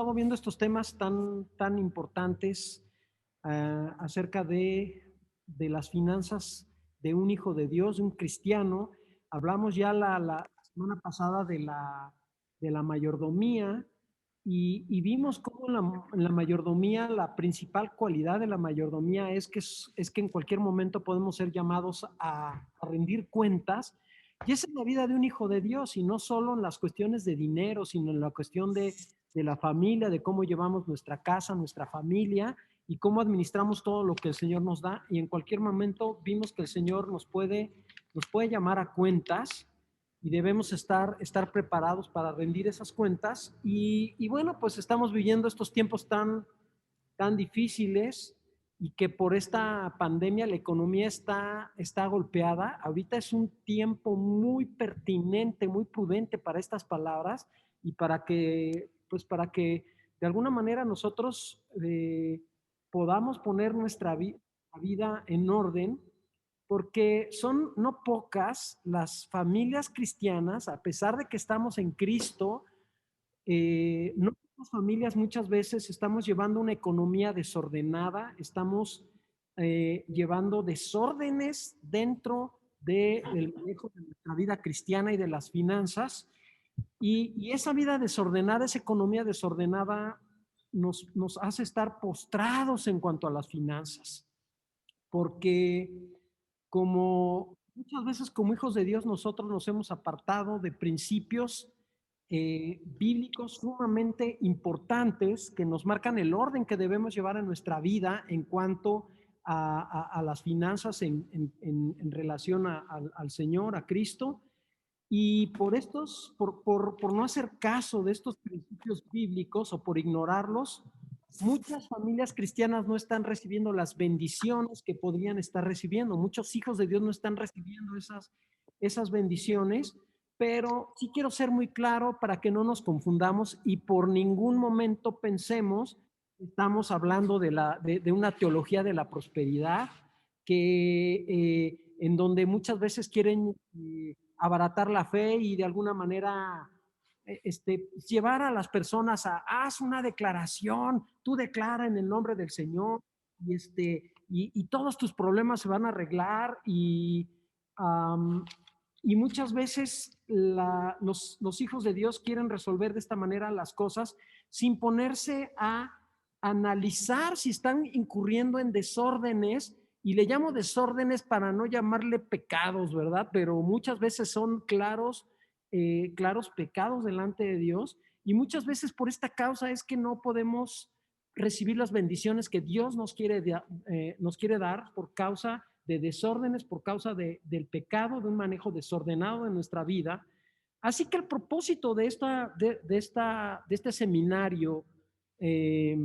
estado viendo estos temas tan importantes acerca de las finanzas de un hijo de Dios, de un cristiano. Hablamos ya la semana pasada de la mayordomía y vimos cómo la mayordomía, la principal cualidad de la mayordomía es que en cualquier momento podemos ser llamados a rendir cuentas. Y esa es la vida de un hijo de Dios, y no solo en las cuestiones de dinero, sino en la cuestión de la familia, de cómo llevamos nuestra casa, nuestra familia y cómo administramos todo lo que el Señor nos da. Y en cualquier momento vimos que el Señor nos puede llamar a cuentas y debemos estar preparados para rendir esas cuentas. Y bueno, pues estamos viviendo estos tiempos tan difíciles y que por esta pandemia la economía está golpeada. Ahorita es un tiempo muy pertinente, muy prudente para estas palabras y para que de alguna manera nosotros podamos poner nuestra vida en orden, porque son no pocas las familias cristianas, a pesar de que estamos en Cristo, no las familias muchas veces estamos llevando una economía desordenada, estamos llevando desórdenes dentro del manejo de nuestra vida cristiana y de las finanzas. Y esa vida desordenada, esa economía desordenada, nos hace estar postrados en cuanto a las finanzas, porque como muchas veces como hijos de Dios nosotros nos hemos apartado de principios bíblicos sumamente importantes que nos marcan el orden que debemos llevar en nuestra vida en cuanto a las finanzas en relación al Señor, a Cristo. Y por no hacer caso de estos principios bíblicos o por ignorarlos, muchas familias cristianas no están recibiendo las bendiciones que podrían estar recibiendo. Muchos hijos de Dios no están recibiendo esas bendiciones, pero sí quiero ser muy claro para que no nos confundamos y por ningún momento pensemos que estamos hablando de una teología de la prosperidad en donde muchas veces quieren abaratar la fe y de alguna manera llevar a las personas haz una declaración, tú declara en el nombre del Señor y todos tus problemas se van a arreglar y muchas veces los hijos de Dios quieren resolver de esta manera las cosas sin ponerse a analizar si están incurriendo en desórdenes, y le llamo desórdenes para no llamarle pecados, ¿verdad? Pero muchas veces son claros pecados delante de Dios, y muchas veces por esta causa es que no podemos recibir las bendiciones que Dios nos quiere dar por causa de desórdenes, por causa del pecado, de un manejo desordenado de nuestra vida. Así que el propósito de este seminario es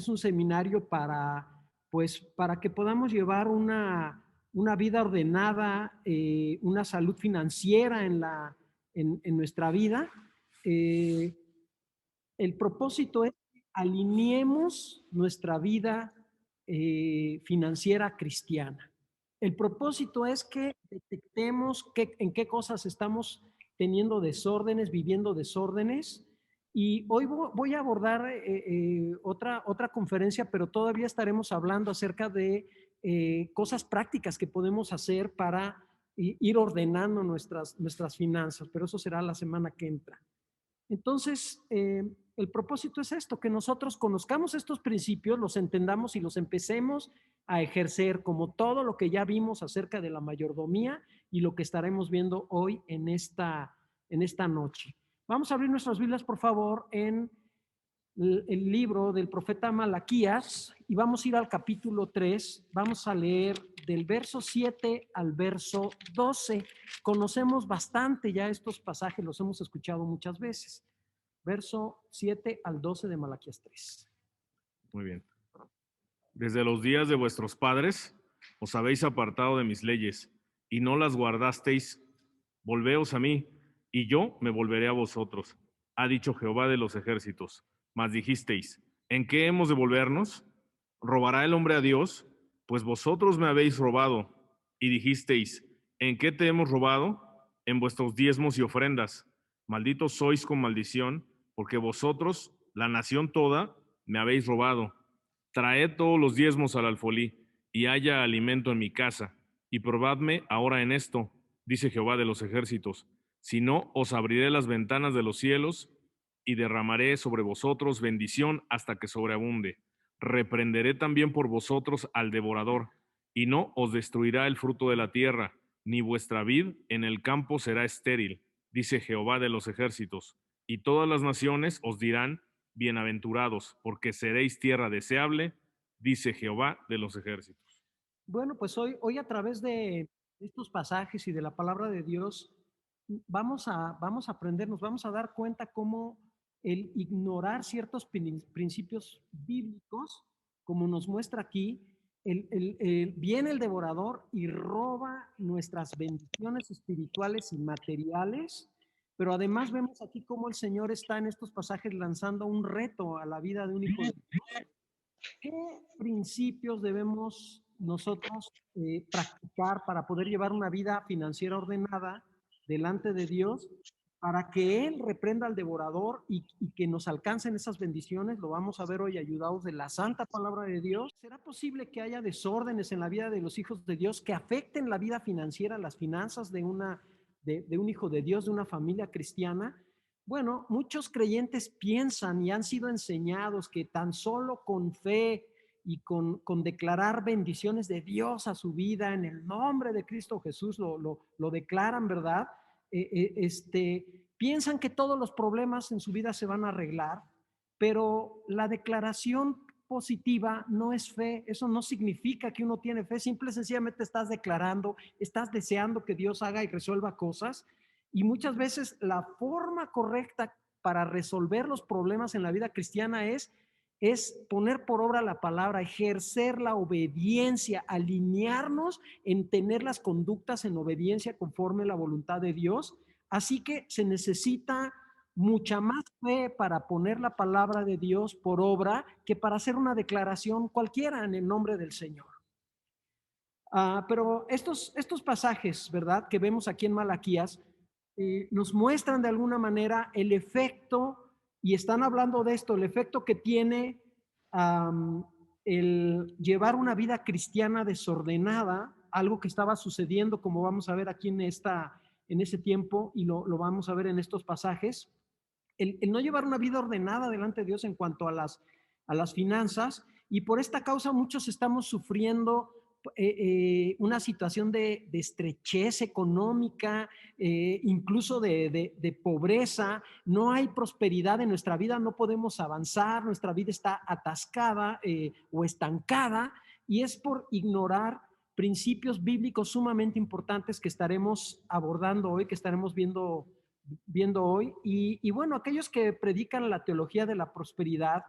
un seminario para que podamos llevar una vida ordenada, una salud financiera en nuestra vida. Eh, el propósito es que alineemos nuestra vida financiera cristiana. El propósito es que detectemos en qué cosas estamos teniendo desórdenes, viviendo desórdenes. Y hoy voy a abordar otra conferencia, pero todavía estaremos hablando acerca de cosas prácticas que podemos hacer para ir ordenando nuestras finanzas, pero eso será la semana que entra. Entonces, el propósito es esto, que nosotros conozcamos estos principios, los entendamos y los empecemos a ejercer, como todo lo que ya vimos acerca de la mayordomía y lo que estaremos viendo hoy en esta noche. Vamos a abrir nuestras Biblias, por favor, en el libro del profeta Malaquías y vamos a ir al capítulo 3. Vamos a leer del verso 7 al verso 12. Conocemos bastante ya estos pasajes, los hemos escuchado muchas veces. Verso 7 al 12 de Malaquías 3. Muy bien. Desde los días de vuestros padres os habéis apartado de mis leyes y no las guardasteis. Volveos a mí, y yo me volveré a vosotros, ha dicho Jehová de los ejércitos. Mas dijisteis, ¿en qué hemos de volvernos? ¿Robará el hombre a Dios? Pues vosotros me habéis robado. Y dijisteis, ¿en qué te hemos robado? En vuestros diezmos y ofrendas. Malditos sois con maldición, porque vosotros, la nación toda, me habéis robado. Traed todos los diezmos al alfolí, y haya alimento en mi casa, y probadme ahora en esto, dice Jehová de los ejércitos. Si no, os abriré las ventanas de los cielos, y derramaré sobre vosotros bendición hasta que sobreabunde. Reprenderé también por vosotros al devorador, y no os destruirá el fruto de la tierra, ni vuestra vid en el campo será estéril, dice Jehová de los ejércitos. Y todas las naciones os dirán, bienaventurados, porque seréis tierra deseable, dice Jehová de los ejércitos. Bueno, pues hoy a través de estos pasajes y de la palabra de Dios, vamos a aprender, nos vamos a dar cuenta cómo el ignorar ciertos principios bíblicos, como nos muestra aquí, viene el devorador y roba nuestras bendiciones espirituales y materiales, pero además vemos aquí cómo el Señor está en estos pasajes lanzando un reto a la vida de un hijo de Dios. ¿Qué principios debemos nosotros practicar para poder llevar una vida financiera ordenada delante de Dios, para que Él reprenda al devorador y que nos alcancen esas bendiciones? Lo vamos a ver hoy ayudados de la santa palabra de Dios. ¿Será posible que haya desórdenes en la vida de los hijos de Dios que afecten la vida financiera, las finanzas de un hijo de Dios, de una familia cristiana? Bueno, muchos creyentes piensan y han sido enseñados que tan solo con fe y con declarar bendiciones de Dios a su vida en el nombre de Cristo Jesús lo declaran, ¿verdad? Piensan que todos los problemas en su vida se van a arreglar, pero la declaración positiva no es fe. Eso no significa que uno tiene fe, simple y sencillamente estás declarando, estás deseando que Dios haga y resuelva cosas. Y muchas veces la forma correcta para resolver los problemas en la vida cristiana es poner por obra la palabra, ejercer la obediencia, alinearnos en tener las conductas en obediencia conforme a la voluntad de Dios. Así que se necesita mucha más fe para poner la palabra de Dios por obra que para hacer una declaración cualquiera en el nombre del Señor. Pero estos pasajes, ¿verdad?, que vemos aquí en Malaquías, nos muestran de alguna manera el efecto, y están hablando de esto, el efecto que tiene el llevar una vida cristiana desordenada, algo que estaba sucediendo, como vamos a ver aquí en ese tiempo, y lo vamos a ver en estos pasajes. El no llevar una vida ordenada delante de Dios en cuanto a las finanzas, y por esta causa muchos estamos sufriendo una situación de estrechez económica, incluso de pobreza. No hay prosperidad en nuestra vida, no podemos avanzar, nuestra vida está atascada o estancada, y es por ignorar principios bíblicos sumamente importantes que estaremos abordando hoy, que estaremos viendo hoy. Y bueno, aquellos que predican la teología de la prosperidad,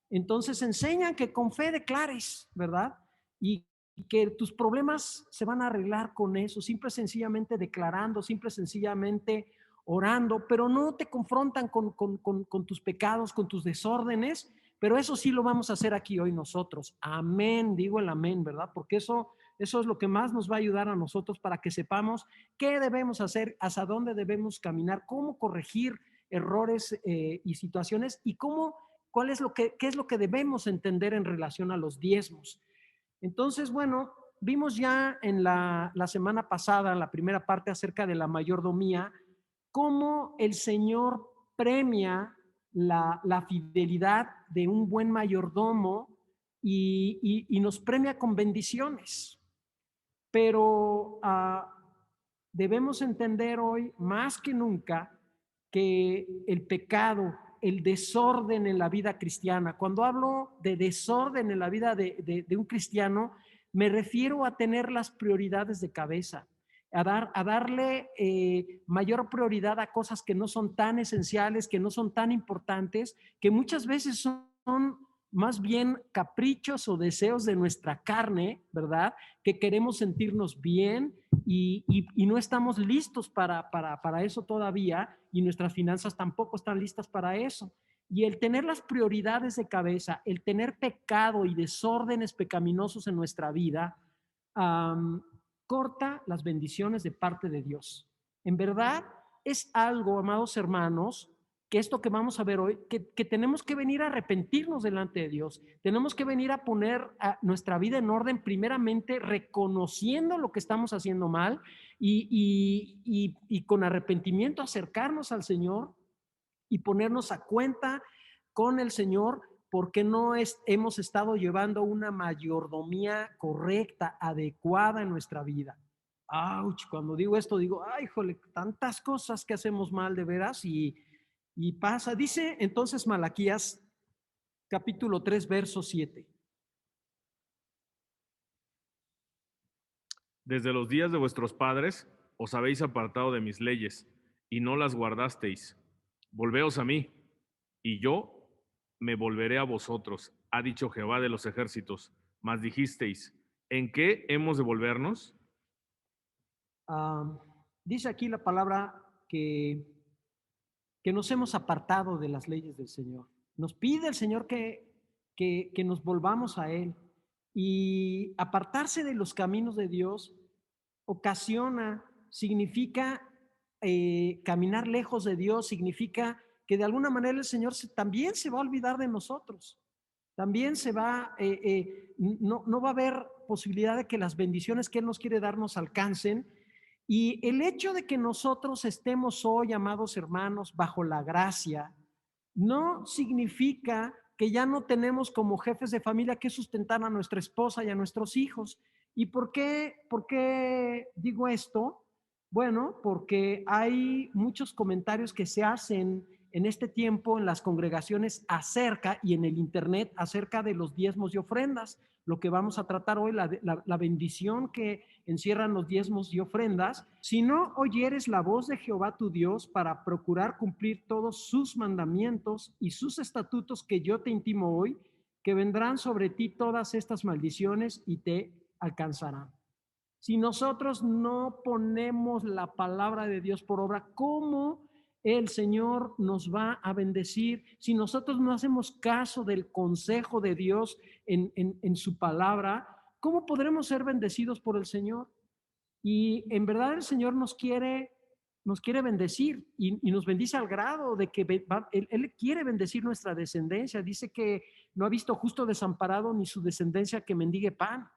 entonces enseñan que con fe declares, ¿verdad? Y que tus problemas se van a arreglar con eso, simple y sencillamente declarando, simple y sencillamente orando, pero no te confrontan con tus pecados, con tus desórdenes. Pero eso sí lo vamos a hacer aquí hoy nosotros. Amén, digo el amén, ¿verdad? Porque eso es lo que más nos va a ayudar a nosotros para que sepamos qué debemos hacer, hacia dónde debemos caminar, cómo corregir errores y situaciones, y qué es lo que debemos entender en relación a los diezmos. Entonces, bueno, vimos ya en la semana pasada, en la primera parte, acerca de la mayordomía, cómo el Señor premia la fidelidad de un buen mayordomo y nos premia con bendiciones. Pero debemos entender hoy más que nunca que el pecado, el desorden en la vida cristiana, cuando hablo de desorden en la vida de un cristiano, me refiero a tener las prioridades de cabeza, a darle mayor prioridad a cosas que no son tan esenciales, que no son tan importantes, que muchas veces son más bien caprichos o deseos de nuestra carne, ¿verdad? Que queremos sentirnos bien y no estamos listos para eso todavía, y nuestras finanzas tampoco están listas para eso. Y el tener las prioridades de cabeza, el tener pecado y desórdenes pecaminosos en nuestra vida, corta las bendiciones de parte de Dios. En verdad es algo, amados hermanos, que esto que vamos a ver hoy, que tenemos que venir a arrepentirnos delante de Dios, tenemos que venir a poner nuestra vida en orden, primeramente reconociendo lo que estamos haciendo mal y con arrepentimiento acercarnos al Señor y ponernos a cuenta con el Señor porque hemos estado llevando una mayordomía correcta, adecuada en nuestra vida. ¡Auch! Cuando digo esto, digo, ¡ay, jole! Tantas cosas que hacemos mal de veras y pasa. Dice entonces Malaquías, capítulo 3, verso 7. Desde los días de vuestros padres os habéis apartado de mis leyes y no las guardasteis. Volveos a mí, y yo me volveré a vosotros, ha dicho Jehová de los ejércitos. Mas dijisteis, ¿en qué hemos de volvernos? Dice aquí la palabra que nos hemos apartado de las leyes del Señor. Nos pide el Señor que nos volvamos a Él. Y apartarse de los caminos de Dios ocasiona, significa caminar lejos de Dios, significa que de alguna manera el Señor también se va a olvidar de nosotros. También no va a haber posibilidad de que las bendiciones que Él nos quiere dar nos alcancen. Y el hecho de que nosotros estemos hoy, amados hermanos, bajo la gracia, no significa que ya no tenemos como jefes de familia que sustentar a nuestra esposa y a nuestros hijos. ¿Y por qué digo esto? Bueno, porque hay muchos comentarios que se hacen en este tiempo en las congregaciones acerca y en el internet acerca de los diezmos y ofrendas. Lo que vamos a tratar hoy, la bendición que encierran los diezmos y ofrendas. Si no oyeres la voz de Jehová tu Dios para procurar cumplir todos sus mandamientos y sus estatutos que yo te intimo hoy, que vendrán sobre ti todas estas maldiciones y te alcanzarán. Si nosotros no ponemos la palabra de Dios por obra, ¿cómo el Señor nos va a bendecir? Si nosotros no hacemos caso del consejo de Dios en su palabra, ¿cómo podremos ser bendecidos por el Señor? Y en verdad el Señor nos quiere bendecir y nos bendice al grado de que él quiere bendecir nuestra descendencia. Dice que no ha visto justo desamparado ni su descendencia que mendigue pan.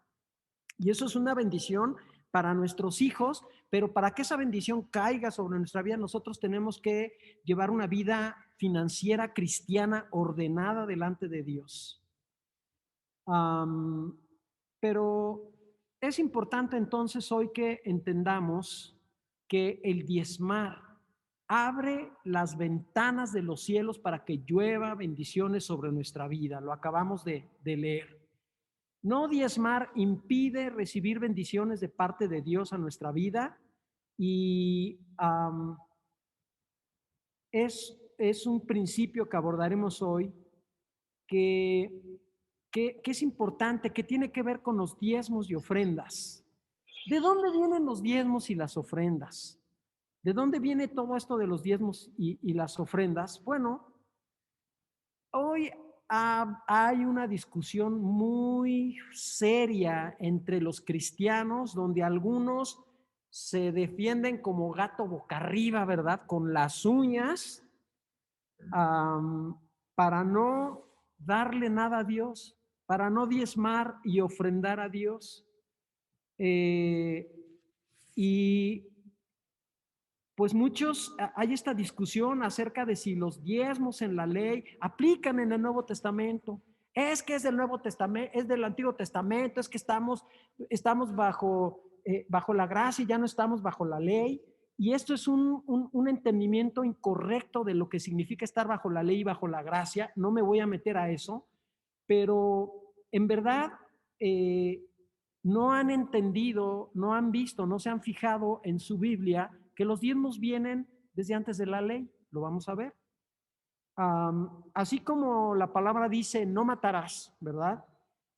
Y eso es una bendición para nuestros hijos, pero para que esa bendición caiga sobre nuestra vida, nosotros tenemos que llevar una vida financiera cristiana ordenada delante de Dios. Pero es importante entonces hoy que entendamos que el diezmar abre las ventanas de los cielos para que llueva bendiciones sobre nuestra vida. Lo acabamos de leer. No diezmar impide recibir bendiciones de parte de Dios a nuestra vida y es un principio que abordaremos hoy que es importante, que tiene que ver con los diezmos y ofrendas. ¿De dónde vienen los diezmos y las ofrendas? ¿De dónde viene todo esto de los diezmos y las ofrendas? Bueno, hoy hay una discusión muy seria entre los cristianos donde algunos se defienden como gato boca arriba, ¿verdad? Con las uñas para no darle nada a Dios, para no diezmar y ofrendar a Dios. Y pues hay esta discusión acerca de si los diezmos en la ley aplican en el Nuevo Testamento. Es que es del Nuevo Testamento, es del Antiguo Testamento, es que estamos bajo la gracia y ya no estamos bajo la ley. Y esto es un entendimiento incorrecto de lo que significa estar bajo la ley y bajo la gracia. No me voy a meter a eso, pero en verdad no han entendido, no han visto, no se han fijado en su Biblia que los diezmos vienen desde antes de la ley. Lo vamos a ver. Así como la palabra dice, no matarás, ¿verdad?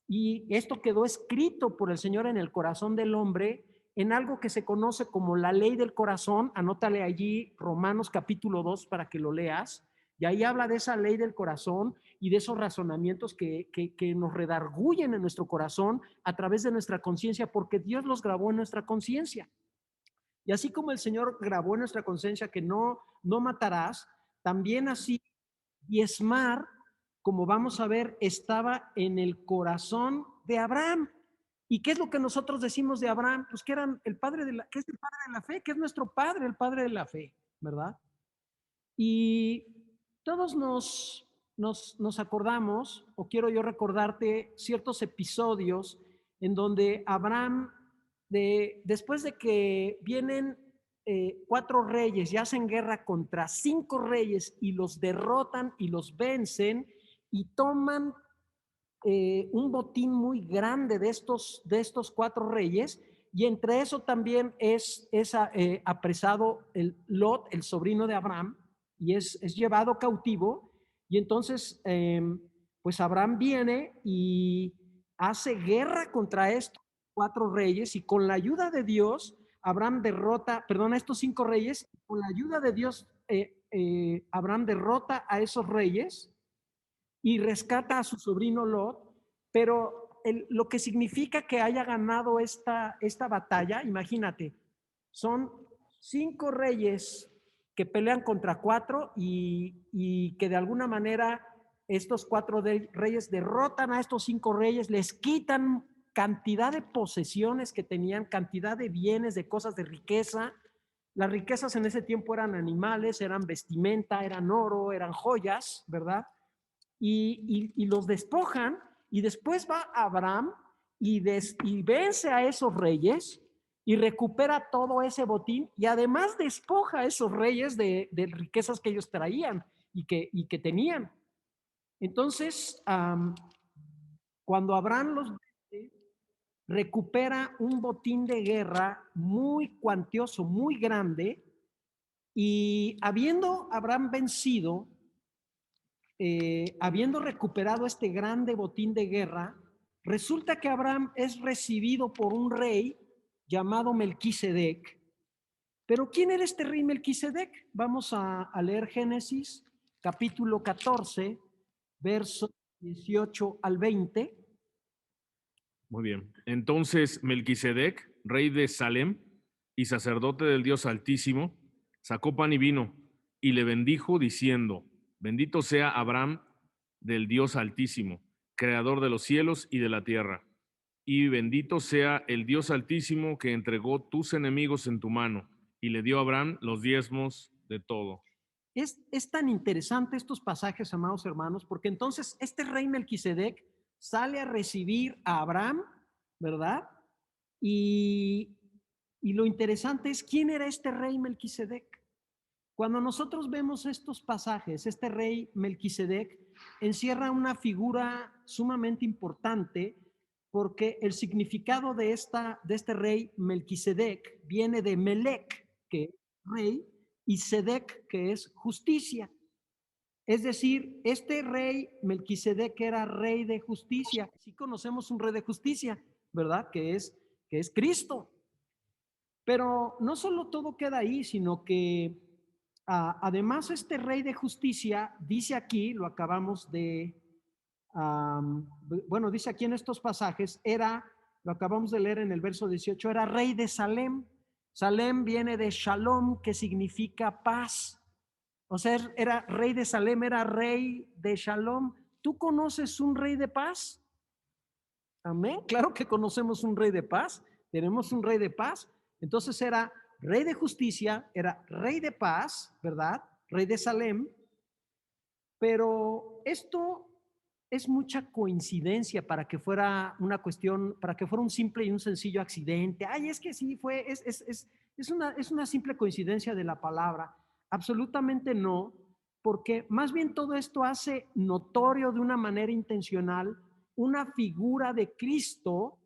Y esto quedó escrito por el Señor en el corazón del hombre, en algo que se conoce como la ley del corazón. Anótale allí Romanos capítulo 2 para que lo leas. Y ahí habla de esa ley del corazón y de esos razonamientos que nos redarguyen en nuestro corazón a través de nuestra conciencia, porque Dios los grabó en nuestra conciencia. Y así como el Señor grabó en nuestra conciencia que no matarás, también así diezmar, como vamos a ver, estaba en el corazón de Abraham. ¿Y qué es lo que nosotros decimos de Abraham? Pues que eran el padre de la, que es el padre de la fe, que es nuestro padre, el padre de la fe, ¿verdad? Y todos nos acordamos, o quiero yo recordarte ciertos episodios en donde Abraham, después de que vienen 4 reyes y hacen guerra contra 5 reyes y los derrotan y los vencen y toman un botín muy grande de estos 4 reyes, y entre eso también es apresado el Lot, el sobrino de Abraham, y es llevado cautivo, y entonces pues Abraham viene y hace guerra contra estos 4 reyes, y con la ayuda de Dios, Abraham derrota, perdón, a estos 5 reyes, con la ayuda de Dios, Abraham derrota a esos reyes y rescata a su sobrino Lot, pero lo que significa que haya ganado esta batalla, imagínate, son 5 reyes que pelean contra 4 y que de alguna manera estos 4 reyes derrotan a estos 5 reyes, les quitan cantidad de posesiones que tenían, cantidad de bienes, de cosas de riqueza. Las riquezas en ese tiempo eran animales, eran vestimenta, eran oro, eran joyas, ¿verdad? Y los despojan, y después va Abraham y vence a esos reyes y recupera todo ese botín, y además despoja a esos reyes de riquezas que ellos traían y que tenían. Entonces, cuando Abraham los vence, recupera un botín de guerra muy cuantioso, muy grande, y habiendo Abraham vencido, habiendo recuperado este grande botín de guerra, resulta que Abraham es recibido por un rey llamado Melquisedec. Pero ¿quién era este rey Melquisedec? Vamos a leer Génesis capítulo 14, versos 18 al 20. Muy bien. Entonces Melquisedec, rey de Salem y sacerdote del Dios Altísimo, sacó pan y vino y le bendijo diciendo: Bendito sea Abraham del Dios Altísimo, creador de los cielos y de la tierra. Y bendito sea el Dios Altísimo que entregó tus enemigos en tu mano y le dio a Abraham los diezmos de todo. Es tan interesante estos pasajes, amados hermanos, porque entonces este rey Melquisedec sale a recibir a Abraham, ¿verdad? Y, y lo interesante es quién era este rey Melquisedec. Cuando nosotros vemos estos pasajes, este rey Melquisedec encierra una figura sumamente importante, porque el significado de este rey Melquisedec viene de Melec, que es rey, y Sedec, que es justicia. Es decir, este rey Melquisedec era rey de justicia. Sí conocemos un rey de justicia, ¿verdad? Que es Cristo. Pero no solo todo queda ahí, sino que además este rey de justicia dice aquí, lo acabamos de, bueno, dice aquí en estos pasajes, lo acabamos de leer en el verso 18, era rey de Salem. Salem viene de Shalom, que significa paz. O sea, era rey de Salem, era rey de Shalom. ¿Tú conoces un rey de paz? Amén. Claro que conocemos un rey de paz. Tenemos un rey de paz. Entonces era rey de justicia, era rey de paz, ¿verdad? Rey de Salem. Pero esto es mucha coincidencia para que fuera una cuestión, para que fuera un simple y un sencillo accidente. Ay, es que sí, es una simple coincidencia de la palabra. Absolutamente no, porque más bien todo esto hace notorio de una manera intencional una figura de Cristo,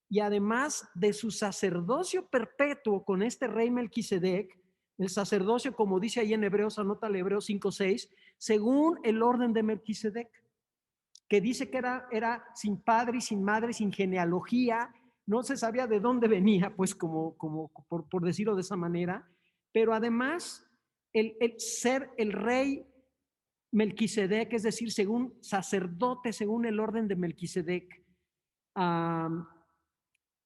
y además de su sacerdocio perpetuo con este rey Melquisedec, el sacerdocio, como dice ahí en Hebreos, anótale Hebreos 5:6, según el orden de Melquisedec, que dice que era sin padre y sin madre, sin genealogía, no se sabía de dónde venía, pues como por decirlo de esa manera, pero además el ser el rey Melquisedec, es decir, según sacerdote, según el orden de Melquisedec,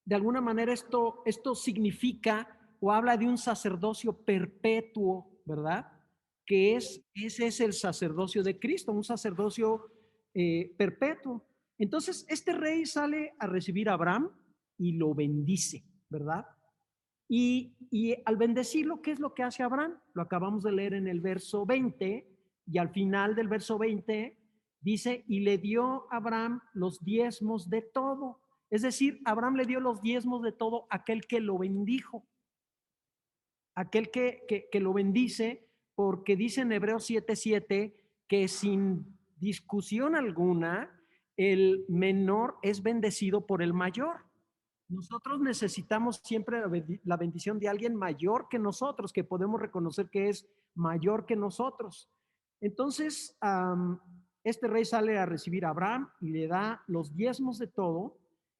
de alguna manera esto significa o habla de un sacerdocio perpetuo, ¿verdad? que ese es el sacerdocio de Cristo, un sacerdocio perpetuo. Entonces, este rey sale a recibir a Abraham y lo bendice, ¿verdad? Y al bendecirlo, ¿qué es lo que hace Abraham? Lo acabamos de leer en el verso 20, y al final del verso 20 dice, y le dio a Abraham los diezmos de todo. Es decir, Abraham le dio los diezmos de todo a aquel que lo bendijo, aquel que lo bendice, porque dice en Hebreos 7:7 que sin discusión alguna, el menor es bendecido por el mayor. Nosotros necesitamos siempre la bendición de alguien mayor que nosotros, que podemos reconocer que es mayor que nosotros. Entonces, este rey sale a recibir a Abraham y le da los diezmos de todo.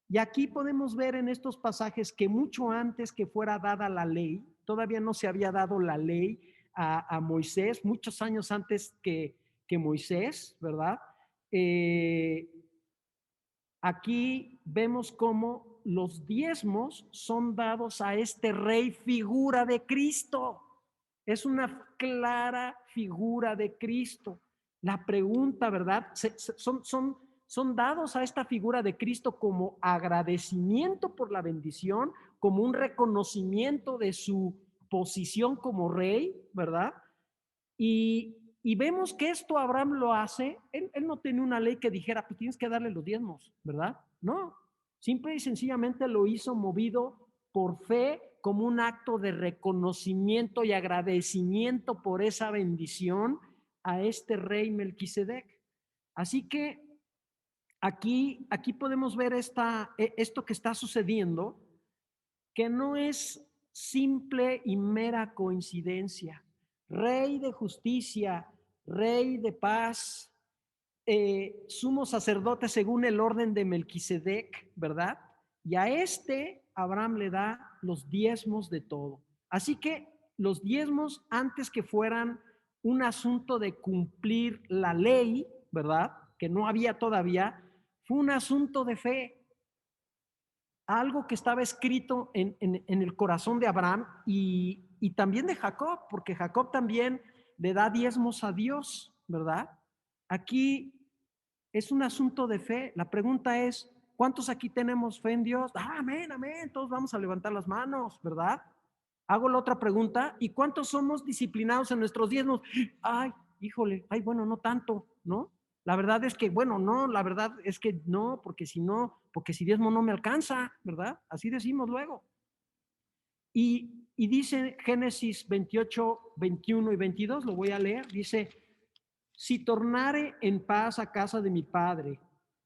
Y aquí podemos ver en estos pasajes que mucho antes que fuera dada la ley, todavía no se había dado la ley a Moisés, muchos años antes que Moisés, ¿verdad? Aquí vemos cómo los diezmos son dados a este rey, figura de Cristo. Es una clara figura de Cristo. La pregunta, ¿verdad? Son dados a esta figura de Cristo como agradecimiento por la bendición, como un reconocimiento de su posición como rey, ¿verdad? Y vemos que esto Abraham lo hace, él no tenía una ley que dijera, pues tienes que darle los diezmos, ¿verdad? No, simple y sencillamente lo hizo movido por fe como un acto de reconocimiento y agradecimiento por esa bendición a este rey Melquisedec. Así que aquí podemos ver esto que está sucediendo, que no es simple y mera coincidencia. Rey de justicia, rey de paz, sumo sacerdote según el orden de Melquisedec, ¿verdad? Y a Abraham le da los diezmos de todo. Así que los diezmos, antes que fueran un asunto de cumplir la ley, ¿verdad? Que no había todavía, fue un asunto de fe, algo que estaba escrito en el corazón de Abraham y también de Jacob, porque Jacob también le da diezmos a Dios, ¿verdad? Aquí es un asunto de fe. La pregunta es, ¿cuántos aquí tenemos fe en Dios? Amén, amén, todos vamos a levantar las manos, ¿verdad? Hago la otra pregunta, ¿y cuántos somos disciplinados en nuestros diezmos? Ay, híjole, ay, bueno, no tanto, ¿no? La verdad es que, bueno, no, la verdad es que no, porque si diezmo no me alcanza, ¿verdad? Así decimos luego. Y dice Génesis 28, 21 y 22, lo voy a leer, dice, si tornare en paz a casa de mi padre,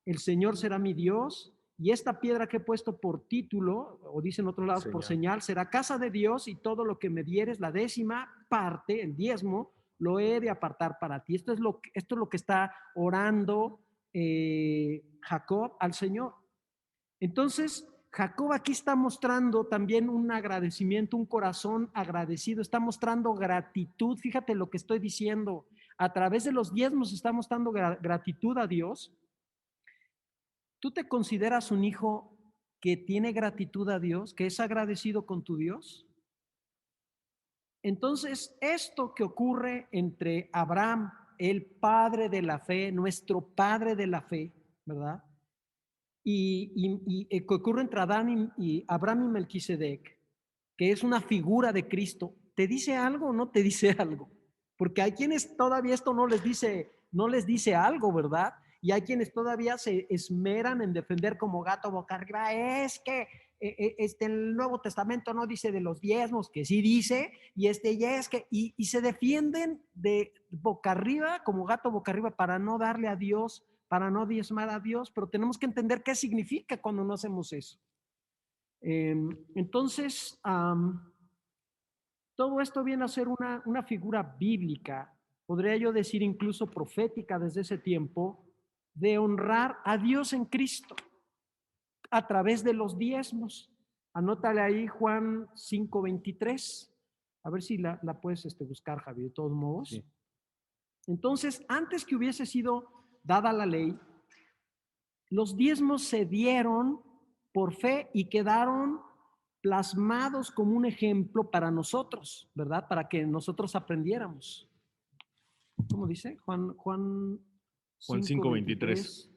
el Señor será mi Dios, y esta piedra que he puesto por título, o dice en otro lado, por señal, será casa de Dios, y todo lo que me dieres, la 10ª parte, el diezmo, lo he de apartar para ti. Esto es lo que está orando Jacob al Señor. Entonces, Jacob aquí está mostrando también un agradecimiento, un corazón agradecido, está mostrando gratitud. Fíjate lo que estoy diciendo. A través de los diezmos está mostrando gratitud a Dios. ¿Tú te consideras un hijo que tiene gratitud a Dios, que es agradecido con tu Dios? Entonces, esto que ocurre entre Abraham, el padre de la fe, nuestro padre de la fe, ¿verdad? Y que ocurre entre Adán y Abraham y Melquisedec, que es una figura de Cristo, ¿te dice algo o no te dice algo? Porque hay quienes todavía esto no les dice algo, ¿verdad? Y hay quienes todavía se esmeran en defender como gato boca arriba, es que el Nuevo Testamento no dice de los diezmos, que sí dice, y se defienden de boca arriba, como gato boca arriba, para no darle a Dios, para no diezmar a Dios, pero tenemos que entender qué significa cuando no hacemos eso. Entonces, todo esto viene a ser una figura bíblica, podría yo decir incluso profética desde ese tiempo, de honrar a Dios en Cristo a través de los diezmos. Anótale ahí Juan 5:23. A ver si la puedes buscar, Javier, de todos modos. Sí. Entonces, antes que hubiese sido dada la ley, los diezmos se dieron por fe y quedaron plasmados como un ejemplo para nosotros, ¿verdad? Para que nosotros aprendiéramos. ¿Cómo dice? Juan Juan 5:23. 5:23.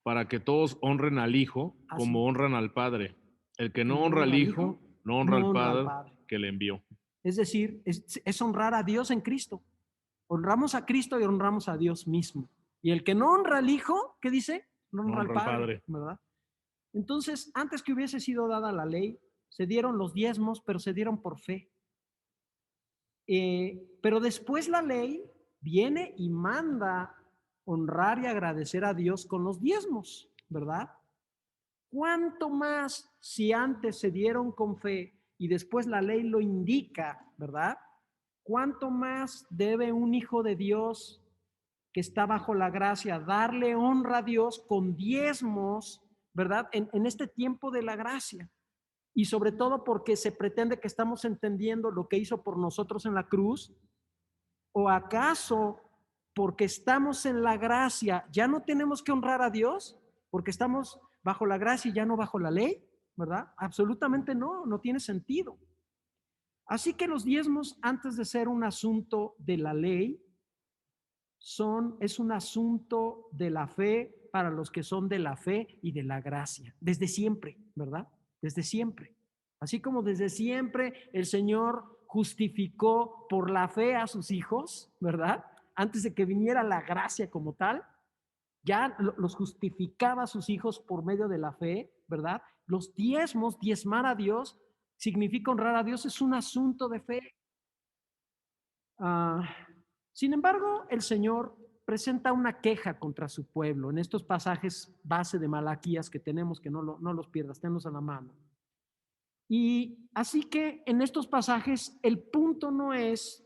Para que todos honren al Hijo Así, como honran al Padre. El que el que no no honra al honra al Hijo, Hijo, no honra no al honra al Padre Padre. que le envió. Es decir, es honrar a Dios en Cristo. Honramos a Cristo y honramos a Dios mismo. Y el que no honra al Hijo, ¿qué dice? No No honra al honra al Padre, Padre. ¿verdad? Entonces, antes que hubiese sido dada la ley, se dieron los diezmos, pero se dieron por fe. Pero después la ley viene y manda honrar y agradecer a Dios con los diezmos, ¿verdad? ¿Cuánto más si antes se dieron con fe y después la ley lo indica, ¿verdad? ¿Cuánto más debe un hijo de Dios que está bajo la gracia darle honra a Dios con diezmos, ¿verdad? En este tiempo de la gracia. Y sobre todo porque se pretende que estamos entendiendo lo que hizo por nosotros en la cruz. ¿O acaso porque estamos en la gracia ya no tenemos que honrar a Dios? Porque estamos bajo la gracia y ya no bajo la ley, ¿verdad? Absolutamente no, no tiene sentido. Así que los diezmos, antes de ser un asunto de la ley, es un asunto de la fe para los que son de la fe y de la gracia, desde siempre, ¿verdad? Desde siempre. Así como desde siempre el Señor justificó por la fe a sus hijos, ¿verdad? Antes de que viniera la gracia como tal, ya los justificaba a sus hijos por medio de la fe, ¿verdad? Los diezmos, diezmar a Dios, significa honrar a Dios, es un asunto de fe. Ah, sin embargo, el Señor presenta una queja contra su pueblo en estos pasajes base de Malaquías que tenemos, que no los pierdas, tenlos a la mano. Y así que en estos pasajes el punto no es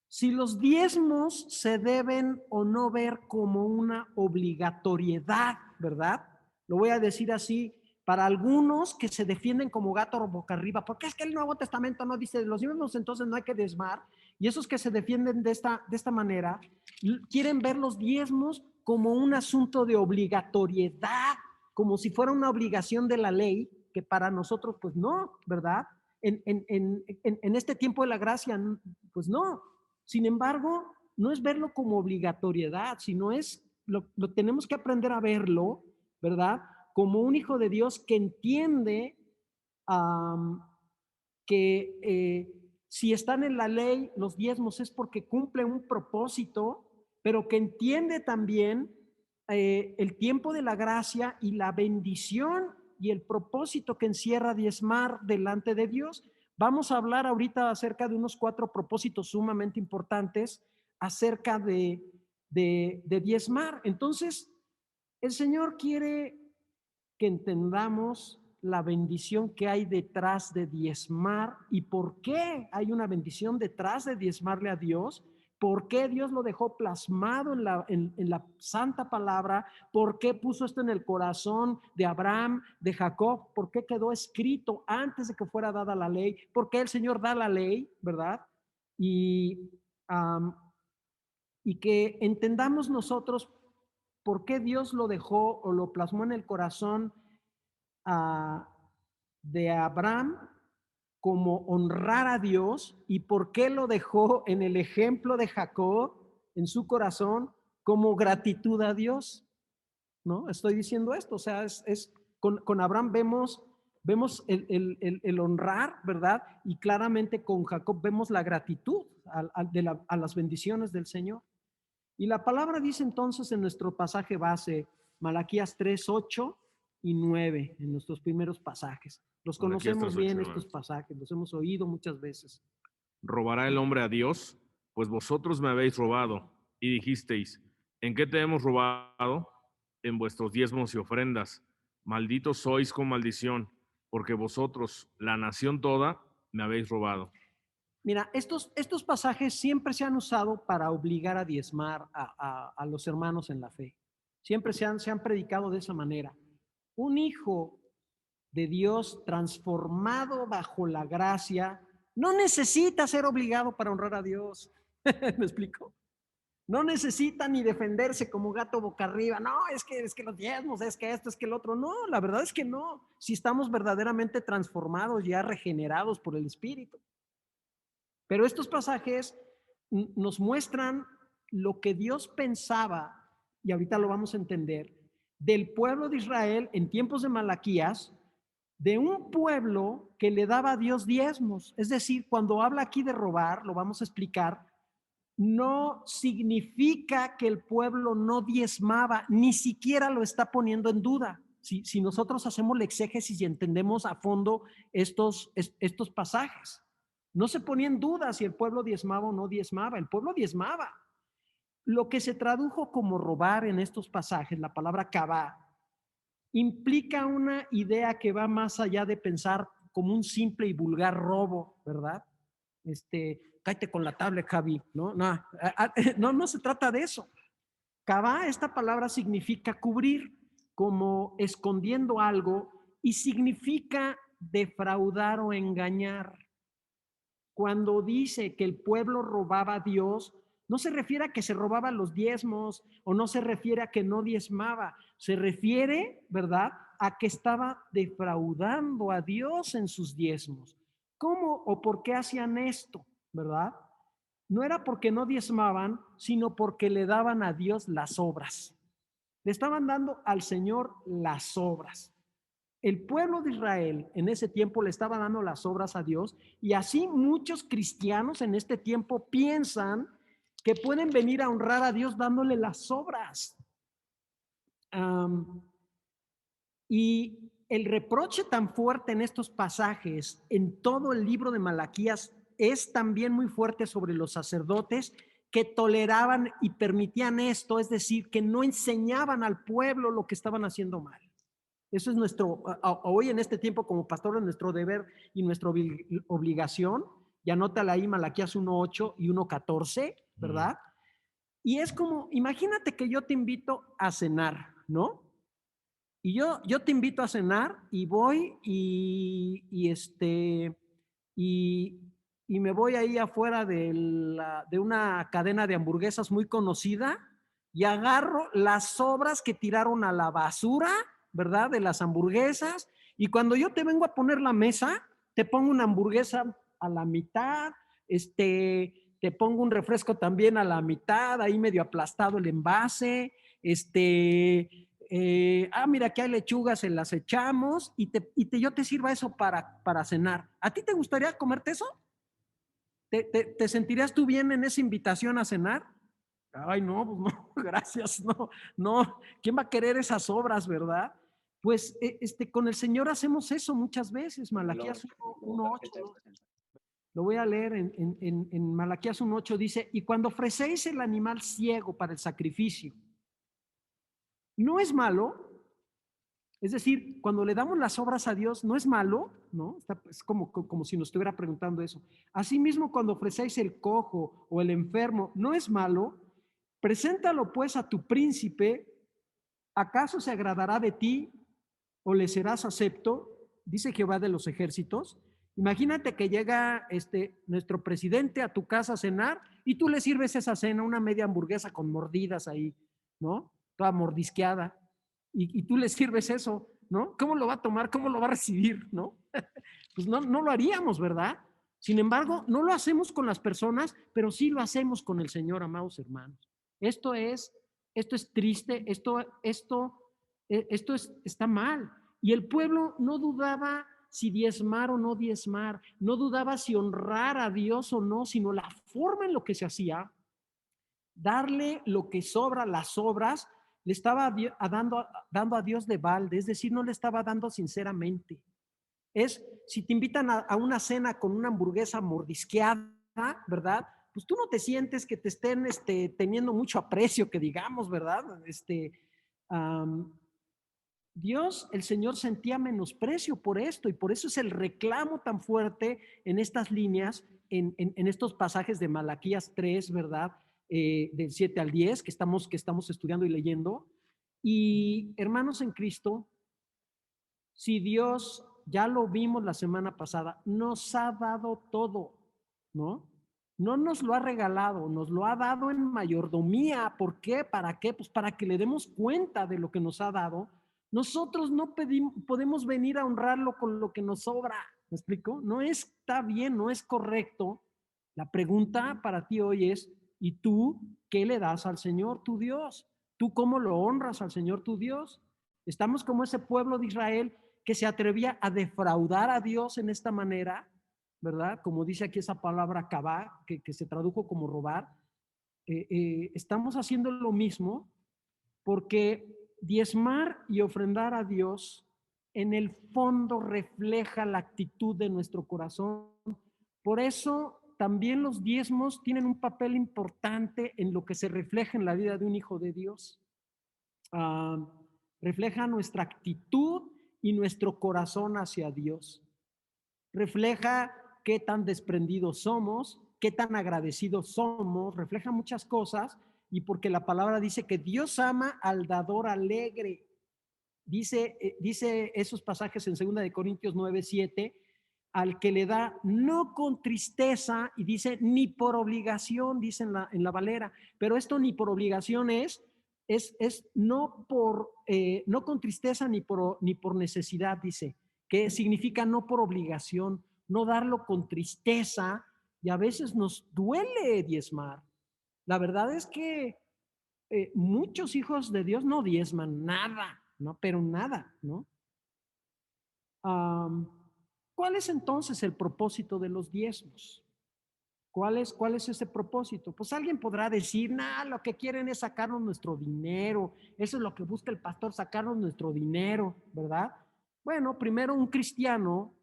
si los diezmos se deben o no ver como una obligatoriedad, ¿verdad? Lo voy a decir así, para algunos que se defienden como gato boca arriba, porque es que el Nuevo Testamento no dice los diezmos, entonces no hay que diezmar, y esos que se defienden de esta manera, quieren ver los diezmos como un asunto de obligatoriedad, como si fuera una obligación de la ley, que para nosotros pues no, ¿verdad? En este tiempo de la gracia, pues no. Sin embargo, no es verlo como obligatoriedad, sino lo tenemos que aprender a verlo, ¿verdad? Como un hijo de Dios que entiende um, que si están en la ley los diezmos es porque cumple un propósito, pero que entiende también el tiempo de la gracia y la bendición y el propósito que encierra diezmar delante de Dios. Vamos a hablar ahorita acerca de unos 4 propósitos sumamente importantes acerca de diezmar. Entonces, el Señor quiere que entendamos la bendición que hay detrás de diezmar y por qué hay una bendición detrás de diezmarle a Dios, por qué Dios lo dejó plasmado en la santa palabra, por qué puso esto en el corazón de Abraham, de Jacob, por qué quedó escrito antes de que fuera dada la ley, por qué el Señor da la ley, ¿verdad? Y, um, y que entendamos nosotros por qué Dios lo dejó o lo plasmó en el corazón de Abraham como honrar a Dios y por qué lo dejó en el ejemplo de Jacob en su corazón como gratitud a Dios, ¿no? Estoy diciendo esto, o sea, con Abraham vemos el honrar, ¿verdad? Y claramente con Jacob vemos la gratitud a las bendiciones del Señor. Y la palabra dice entonces en nuestro pasaje base, Malaquías 3, 8 y 9, en nuestros primeros pasajes. Los Malaquías conocemos 3, 8 bien y 9. estos pasajes, los hemos oído muchas veces. ¿Robará el hombre a Dios? Pues vosotros me habéis robado. Y dijisteis, ¿en qué te hemos robado? En vuestros diezmos y ofrendas. Malditos sois con maldición, porque vosotros, la nación toda, me habéis robado. Mira, estos pasajes siempre se han usado para obligar a diezmar a los hermanos en la fe. Siempre se han predicado de esa manera. Un hijo de Dios transformado bajo la gracia no necesita ser obligado para honrar a Dios. ¿Me explico? No necesita ni defenderse como gato boca arriba. No, es que los diezmos, es que esto, es que el otro. No, la verdad es que no. Si estamos verdaderamente transformados, ya regenerados por el Espíritu. Pero estos pasajes nos muestran lo que Dios pensaba, y ahorita lo vamos a entender, del pueblo de Israel en tiempos de Malaquías, de un pueblo que le daba a Dios diezmos. Es decir, cuando habla aquí de robar, lo vamos a explicar, no significa que el pueblo no diezmaba, ni siquiera lo está poniendo en duda. Si nosotros hacemos la exégesis y entendemos a fondo estos pasajes, no se ponía en duda si el pueblo diezmaba o no diezmaba, el pueblo diezmaba. Lo que se tradujo como robar en estos pasajes, la palabra cabá, implica una idea que va más allá de pensar como un simple y vulgar robo, ¿verdad? Cállate con la tablet, Javi, ¿no? No se trata de eso. Cabá, esta palabra significa cubrir, como escondiendo algo, y significa defraudar o engañar. Cuando dice que el pueblo robaba a Dios, no se refiere a que se robaba los diezmos o no se refiere a que no diezmaba, se refiere, ¿verdad?, a que estaba defraudando a Dios en sus diezmos. ¿Cómo o por qué hacían esto, verdad? No era porque no diezmaban, sino porque le daban a Dios las obras. Le estaban dando al Señor las obras. El pueblo de Israel en ese tiempo le estaba dando las obras a Dios, y así muchos cristianos en este tiempo piensan que pueden venir a honrar a Dios dándole las obras. Y el reproche tan fuerte en estos pasajes, en todo el libro de Malaquías, es también muy fuerte sobre los sacerdotes que toleraban y permitían esto, es decir, que no enseñaban al pueblo lo que estaban haciendo mal. Eso es hoy en este tiempo como pastor, nuestro deber y nuestra obligación. Y anótala ahí, Malaquías 1:8 y 1:14, ¿verdad? Y es como, imagínate que yo te invito a cenar, ¿no? Y yo te invito a cenar y voy y me voy ahí afuera de una cadena de hamburguesas muy conocida y agarro las sobras que tiraron a la basura, ¿verdad?, de las hamburguesas. Y cuando yo te vengo a poner la mesa, te pongo una hamburguesa a la mitad, te pongo un refresco también a la mitad, ahí medio aplastado el envase, mira, aquí hay lechugas, se las echamos y yo te sirva eso para cenar. ¿A ti te gustaría comerte eso? ¿Te sentirías tú bien en esa invitación a cenar? Ay, no, pues no, gracias, no. ¿Quién va a querer esas obras, verdad? Pues con el Señor hacemos eso muchas veces. Malaquías 1:8, lo voy a leer en Malaquías 1:8, dice, y cuando ofrecéis el animal ciego para el sacrificio, no es malo. Es decir, cuando le damos las obras a Dios, no es malo, ¿no? Es como si nos estuviera preguntando eso. Asimismo, cuando ofrecéis el cojo o el enfermo, no es malo. Preséntalo pues a tu príncipe. ¿Acaso se agradará de ti o le serás acepto? Dice Jehová de los ejércitos. Imagínate que llega nuestro presidente a tu casa a cenar y tú le sirves esa cena, una media hamburguesa con mordidas ahí, ¿no? Toda mordisqueada. Y tú le sirves eso, ¿no? ¿Cómo lo va a tomar? ¿Cómo lo va a recibir? ¿No? Pues no lo haríamos, ¿verdad? Sin embargo, no lo hacemos con las personas, pero sí lo hacemos con el Señor, amados hermanos. Esto es triste, está mal. Y el pueblo no dudaba si diezmar o no diezmar, no dudaba si honrar a Dios o no, sino la forma en lo que se hacía, darle lo que sobra, las obras, le estaba dando a Dios de balde, es decir, no le estaba dando sinceramente. Si te invitan a una cena con una hamburguesa mordisqueada, ¿verdad? Pues tú no te sientes que te estén teniendo mucho aprecio, que digamos, ¿verdad? Dios, el Señor, sentía menosprecio por esto, y por eso es el reclamo tan fuerte en estas líneas, en estos pasajes de Malaquías 3, ¿verdad? Del 7 al 10 que estamos estudiando y leyendo. Y hermanos en Cristo, si Dios, ya lo vimos la semana pasada, nos ha dado todo, ¿no? No nos lo ha regalado, nos lo ha dado en mayordomía. ¿Por qué? ¿Para qué? Pues para que le demos cuenta de lo que nos ha dado. Nosotros no podemos venir a honrarlo con lo que nos sobra. ¿Me explico? No está bien, no es correcto. La pregunta para ti hoy es, ¿y tú qué le das al Señor tu Dios? ¿Tú cómo lo honras al Señor tu Dios? Estamos como ese pueblo de Israel que se atrevía a defraudar a Dios en esta manera, ¿verdad? Como dice aquí esa palabra cabá, que se tradujo como robar. Estamos haciendo lo mismo porque diezmar y ofrendar a Dios en el fondo refleja la actitud de nuestro corazón. Por eso también los diezmos tienen un papel importante en lo que se refleja en la vida de un hijo de Dios. Ah, refleja nuestra actitud y nuestro corazón hacia Dios. Refleja qué tan desprendidos somos, qué tan agradecidos somos, refleja muchas cosas, y porque la palabra dice que Dios ama al dador alegre. Dice esos pasajes en 2 de Corintios 9:7, al que le da no con tristeza, y dice ni por obligación, dice en la Valera, pero esto ni por obligación es no no con tristeza ni por necesidad, dice, que significa no por obligación, no darlo con tristeza, y a veces nos duele diezmar. La verdad es que muchos hijos de Dios no diezman nada, ¿no? Pero nada, ¿no? ¿Cuál es entonces el propósito de los diezmos? ¿Cuál es ese propósito? Pues alguien podrá decir, nah, lo que quieren es sacarnos nuestro dinero, eso es lo que busca el pastor, sacarnos nuestro dinero, ¿verdad? Bueno, primero un cristiano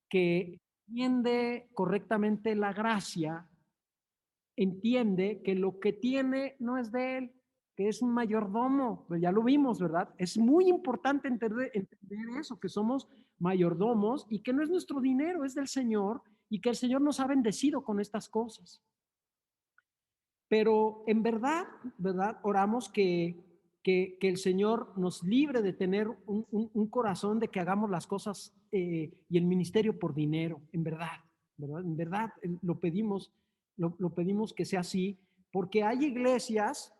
que entiende correctamente la gracia, entiende que lo que tiene no es de él, que es un mayordomo, pues ya lo vimos, ¿verdad? Es muy importante entender eso, que somos mayordomos y que no es nuestro dinero, es del Señor y que el Señor nos ha bendecido con estas cosas. Pero en verdad, ¿verdad? Oramos que el Señor nos libre de tener un corazón de que hagamos las cosas y el ministerio por dinero, en verdad, ¿verdad? En verdad lo pedimos que sea así, porque hay iglesias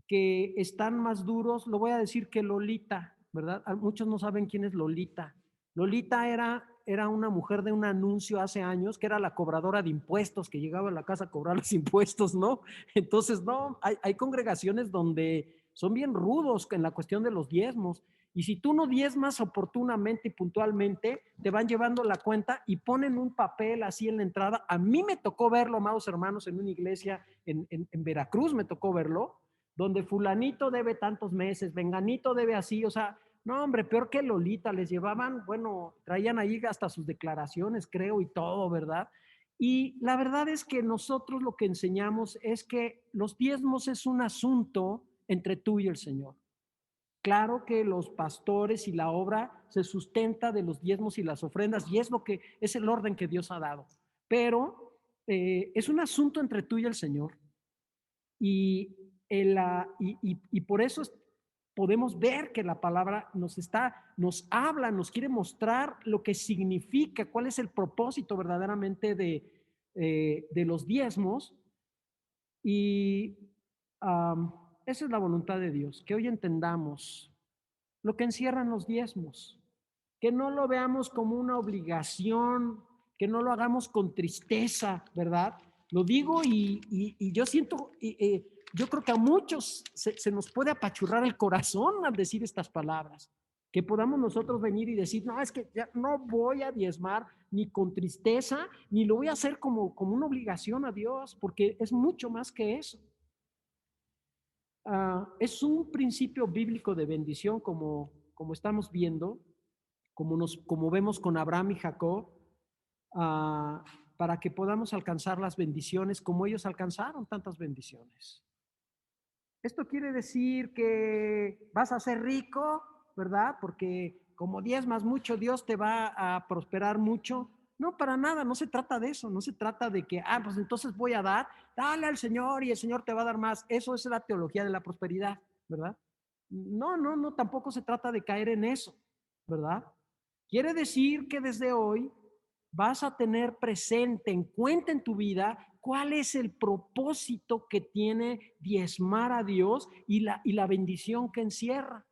que están más duros, lo voy a decir que Lolita, ¿verdad? Muchos no saben quién es Lolita. Lolita era una mujer de un anuncio hace años que era la cobradora de impuestos, que llegaba a la casa a cobrar los impuestos, ¿no? Entonces, no, hay congregaciones donde son bien rudos en la cuestión de los diezmos. Y si tú no diezmas oportunamente y puntualmente, te van llevando la cuenta y ponen un papel así en la entrada. A mí me tocó verlo, amados hermanos, en una iglesia en Veracruz, me tocó verlo, donde fulanito debe tantos meses, venganito debe así, o sea, no, hombre, peor que Lolita, les llevaban, bueno, traían ahí hasta sus declaraciones, creo, y todo, ¿verdad? Y la verdad es que nosotros lo que enseñamos es que los diezmos es un asunto entre tú y el Señor. Claro que los pastores y la obra se sustenta de los diezmos y las ofrendas, y es lo que es el orden que Dios ha dado. Pero es un asunto entre tú y el Señor. Y, y por eso podemos ver que la palabra nos habla, nos quiere mostrar lo que significa, cuál es el propósito verdaderamente de los diezmos. Y esa es la voluntad de Dios, que hoy entendamos lo que encierran los diezmos, que no lo veamos como una obligación, que no lo hagamos con tristeza, ¿verdad? Lo digo y yo siento, yo creo que a muchos se nos puede apachurrar el corazón al decir estas palabras, que podamos nosotros venir y decir, no, es que ya no voy a diezmar ni con tristeza, ni lo voy a hacer como una obligación a Dios, porque es mucho más que eso. Es un principio bíblico de bendición, como estamos viendo, como vemos con Abraham y Jacob, para que podamos alcanzar las bendiciones como ellos alcanzaron tantas bendiciones. Esto quiere decir que vas a ser rico, ¿verdad? Porque como diezmas mucho, Dios te va a prosperar mucho. No, para nada, no se trata de eso, no se trata de que, pues entonces voy a dar, dale al Señor y el Señor te va a dar más. Eso es la teología de la prosperidad, ¿verdad? No, tampoco se trata de caer en eso, ¿verdad? Quiere decir que desde hoy vas a tener presente, en cuenta en tu vida, cuál es el propósito que tiene diezmar a Dios y la bendición que encierra.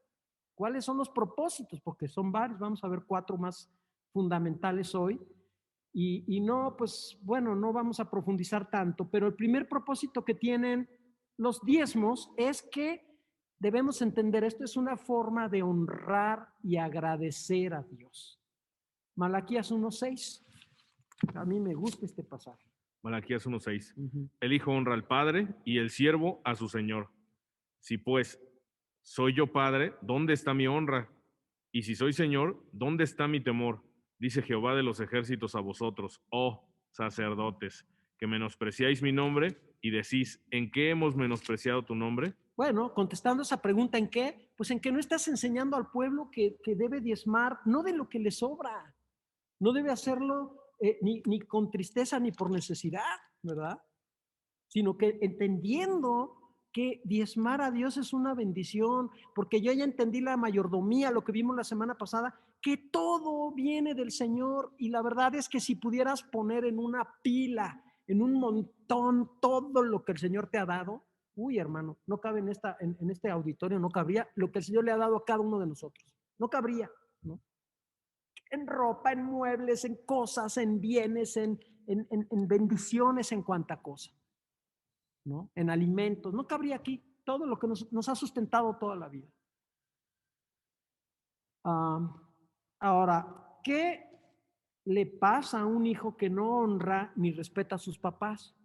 ¿Cuáles son los propósitos? Porque son varios, vamos a ver 4 más fundamentales hoy. Y no, pues bueno, no vamos a profundizar tanto, pero el primer propósito que tienen los diezmos es que debemos entender, esto es una forma de honrar y agradecer a Dios. Malaquías 1:6. A mí me gusta este pasaje. Malaquías 1:6. Uh-huh. El hijo honra al padre y el siervo a su señor. Si pues soy yo padre, ¿dónde está mi honra? Y si soy señor, ¿dónde está mi temor? Dice Jehová de los ejércitos a vosotros, oh sacerdotes, que menospreciáis mi nombre y decís, ¿en qué hemos menospreciado tu nombre? Bueno, contestando esa pregunta, ¿en qué? Pues en que no estás enseñando al pueblo que debe diezmar, no de lo que le sobra, no debe hacerlo ni con tristeza ni por necesidad, ¿verdad? Sino que entendiendo que diezmar a Dios es una bendición, porque yo ya entendí la mayordomía, lo que vimos la semana pasada, que todo viene del Señor, y la verdad es que si pudieras poner en una pila, en un montón, todo lo que el Señor te ha dado, uy, hermano, no cabe en este auditorio, no cabría lo que el Señor le ha dado a cada uno de nosotros, no cabría, ¿no? En ropa, en muebles, en cosas, en bienes, en bendiciones, en cuanta cosa, ¿no? En alimentos, no cabría aquí todo lo que nos ha sustentado toda la vida. Ahora, ¿qué le pasa a un hijo que no honra ni respeta a sus papás?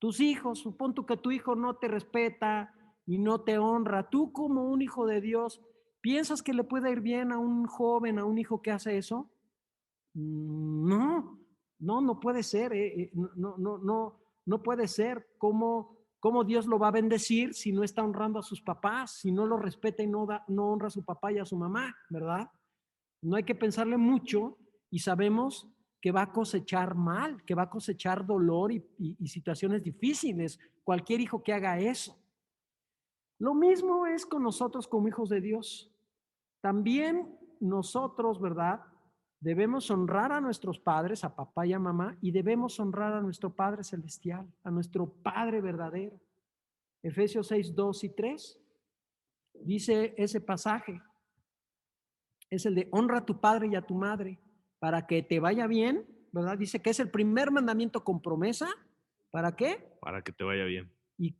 Tus hijos, supón tú que tu hijo no te respeta y no te honra. Tú como un hijo de Dios, ¿piensas que le puede ir bien a un joven, a un hijo que hace eso? No, no puede ser. No puede ser. ¿Cómo Dios lo va a bendecir si no está honrando a sus papás, si no lo respeta y no honra a su papá y a su mamá, ¿verdad? No hay que pensarle mucho y sabemos que va a cosechar mal, que va a cosechar dolor y situaciones difíciles. Cualquier hijo que haga eso. Lo mismo es con nosotros como hijos de Dios. También nosotros, ¿verdad? Debemos honrar a nuestros padres, a papá y a mamá, y debemos honrar a nuestro Padre Celestial, a nuestro Padre verdadero. Efesios 6:2 y 3 dice ese pasaje. Es el de honra a tu padre y a tu madre para que te vaya bien, ¿verdad? Dice que es el primer mandamiento con promesa. ¿Para qué? Para que te vaya bien. ¿Y